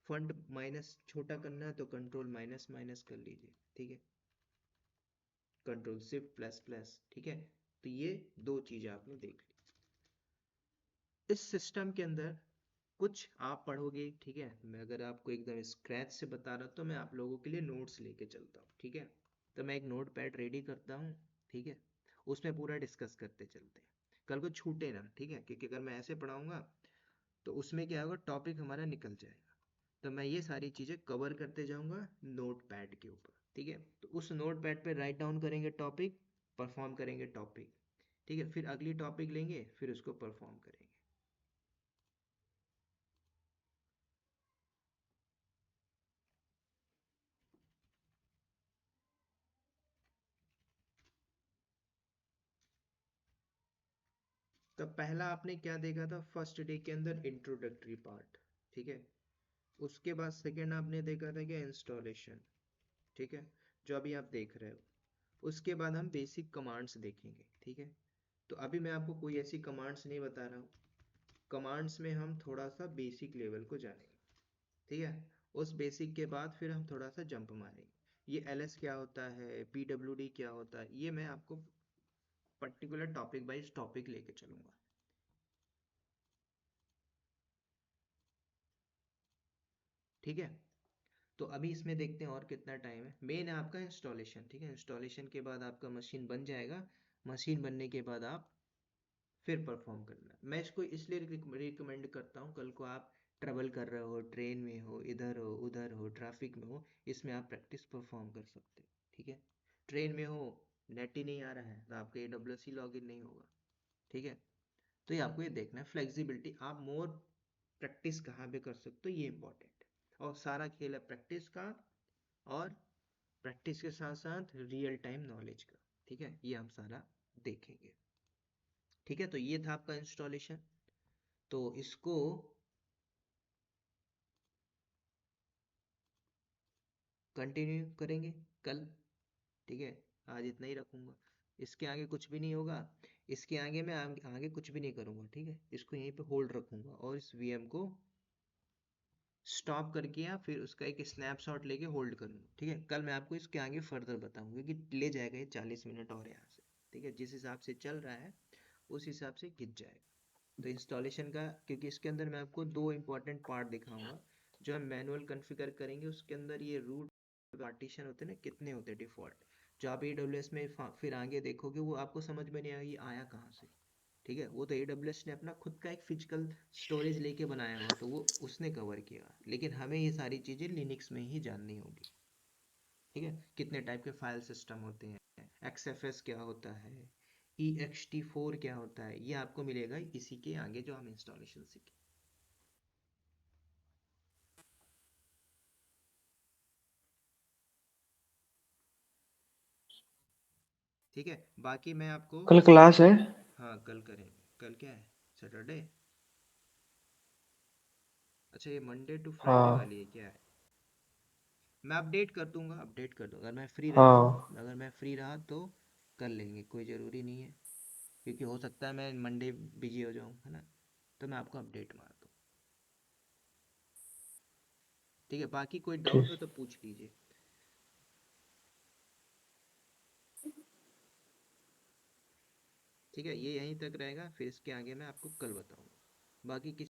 Speaker 1: फंड माइनस छोटा करना है तो कंट्रोल माइनस माइनस कर लीजिए, ठीक है, कंट्रोल शिफ्ट प्लस प्लस, ठीक है। तो ये दो चीजें आपने देख ली। इस सिस्टम के अंदर कुछ आप पढ़ोगे, ठीक है। मैं अगर आपको एकदम स्क्रैच से बता रहा तो मैं आप लोगों के लिए नोट्स लेके चलता हूँ, ठीक है। तो मैं एक नोट पैड रेडी करता हूँ, ठीक है, उसमें पूरा डिस्कस करते चलते हैं, कल को छूटे ना, ठीक है। क्योंकि अगर मैं ऐसे पढ़ाऊंगा तो उसमें क्या होगा, टॉपिक हमारा निकल जाएगा। तो मैं ये सारी चीज़ें कवर करते जाऊंगा नोट पैड के ऊपर, ठीक है। तो उस नोट पैड पे राइट डाउन करेंगे टॉपिक, परफॉर्म करेंगे टॉपिक, ठीक है। फिर अगली टॉपिक लेंगे, फिर उसको परफॉर्म करेंगे। तो पहला आपने क्या देखा था फर्स्ट डे के अंदर, इंट्रोडक्टरी पार्ट, ठीक है। उसके बाद सेकेंड आपने देखा था क्या, इंस्टॉलेशन, ठीक है, जो अभी आप देख रहे हो। उसके बाद हम बेसिक कमांड्स देखेंगे, ठीक है। तो अभी मैं आपको कोई ऐसी कमांड्स नहीं बता रहा हूँ, कमांड्स में हम थोड़ा सा बेसिक लेवल को जानेंगे, ठीक है। उस बेसिक के बाद फिर हम थोड़ा सा जंप मारेंगे, ये एलएस क्या होता है, पीडब्ल्यूडी क्या होता है, ये मैं आपको पर्टिकुलर टॉपिक वाइज टॉपिक लेके चलूंगा, ठीक है। तो अभी इसमें देखते हैं और कितना टाइम है। मेन है आपका इंस्टॉलेशन, ठीक है। इंस्टॉलेशन के बाद आपका मशीन बन जाएगा, मशीन बनने के बाद आप फिर परफॉर्म करना। मैं इसको इसलिए रिकमेंड करता हूँ, कल को आप ट्रेवल कर रहे हो, ट्रेन में हो, इधर हो उधर हो, ट्रैफिक में हो, इसमें आप प्रैक्टिस परफॉर्म कर सकते हो, ठीक है। ट्रेन में हो, नेट ही नहीं आ रहा है तो आपका AWS ही लॉगिन नहीं होगा, ठीक है। तो ये आपको ये देखना है, फ्लेक्सिबिलिटी आप मोर प्रैक्टिस कहाँ पे कर सकते हो, ये इंपॉर्टेंट है। और सारा खेल है प्रैक्टिस का, और प्रैक्टिस के साथ साथ रियल टाइम नॉलेज का, ठीक है। ये हम सारा देखेंगे, ठीक है। तो ये था आपका इंस्टॉलेशन। तो इसको कंटिन्यू करेंगे कल, ठीक है। आज इतना ही रखूंगा, इसके आगे कुछ भी नहीं होगा। इसके आगे मैं आगे कुछ भी नहीं करूंगा, ठीक है। इसको यहीं पे होल्ड रखूंगा और इस VM को स्टॉप करके या फिर उसका एक स्नैपशॉट लेके होल्ड करूंगा, ठीक है। कल मैं आपको इसके आगे फर्दर बताऊंगा कि ले जाएगा ये 40 मिनट और यहाँ से, ठीक है। जिस हिसाब से चल रहा है उस हिसाब से खिंच जाएगा। तो इंस्टॉलेशन का, क्योंकि इसके अंदर मैं आपको दो इंपॉर्टेंट पार्ट दिखाऊंगा जो हम मैनुअल कॉन्फ़िगर करेंगे। उसके अंदर ये रूट पार्टीशन होते हैं ना, कितने होते हैं डिफ़ॉल्ट, जो आप AWS में फिर आगे देखोगे वो आपको समझ में नहीं आएगा ये आया कहाँ से, ठीक है। वो तो AWS ने अपना खुद का एक फिजिकल स्टोरेज लेके बनाया हुआ, तो वो उसने कवर किया। लेकिन हमें ये सारी चीज़ें लिनक्स में ही जाननी होगी, ठीक है। कितने टाइप के फाइल सिस्टम होते हैं, XFS क्या होता है, ext4 क्या होता है, ये आपको मिलेगा इसी के आगे जो हम इंस्टॉलेशन सीखें, ठीक है। बाकी मैं आपको,
Speaker 3: कल क्लास है।
Speaker 1: हाँ कल करेंगे। कल क्या है, सैटरडे। अच्छा ये मंडे टू फ्राइडे
Speaker 3: हाँ
Speaker 1: वाली है क्या है। मैं अपडेट कर दूंगा, अपडेट कर दूंगा अगर मैं फ्री रहता हूँ।
Speaker 3: हाँ
Speaker 1: अगर मैं फ्री रहा तो कर लेंगे, कोई ज़रूरी नहीं है, क्योंकि हो सकता है मैं मंडे बिजी हो जाऊँ, है ना, तो मैं आपको अपडेट मार दूँ। ठीक है, बाकी कोई डाउट हो तो पूछ लीजिए। ठीक है, ये यहीं तक रहेगा, फिर इसके आगे मैं आपको कल बताऊंगा। बाकी किसी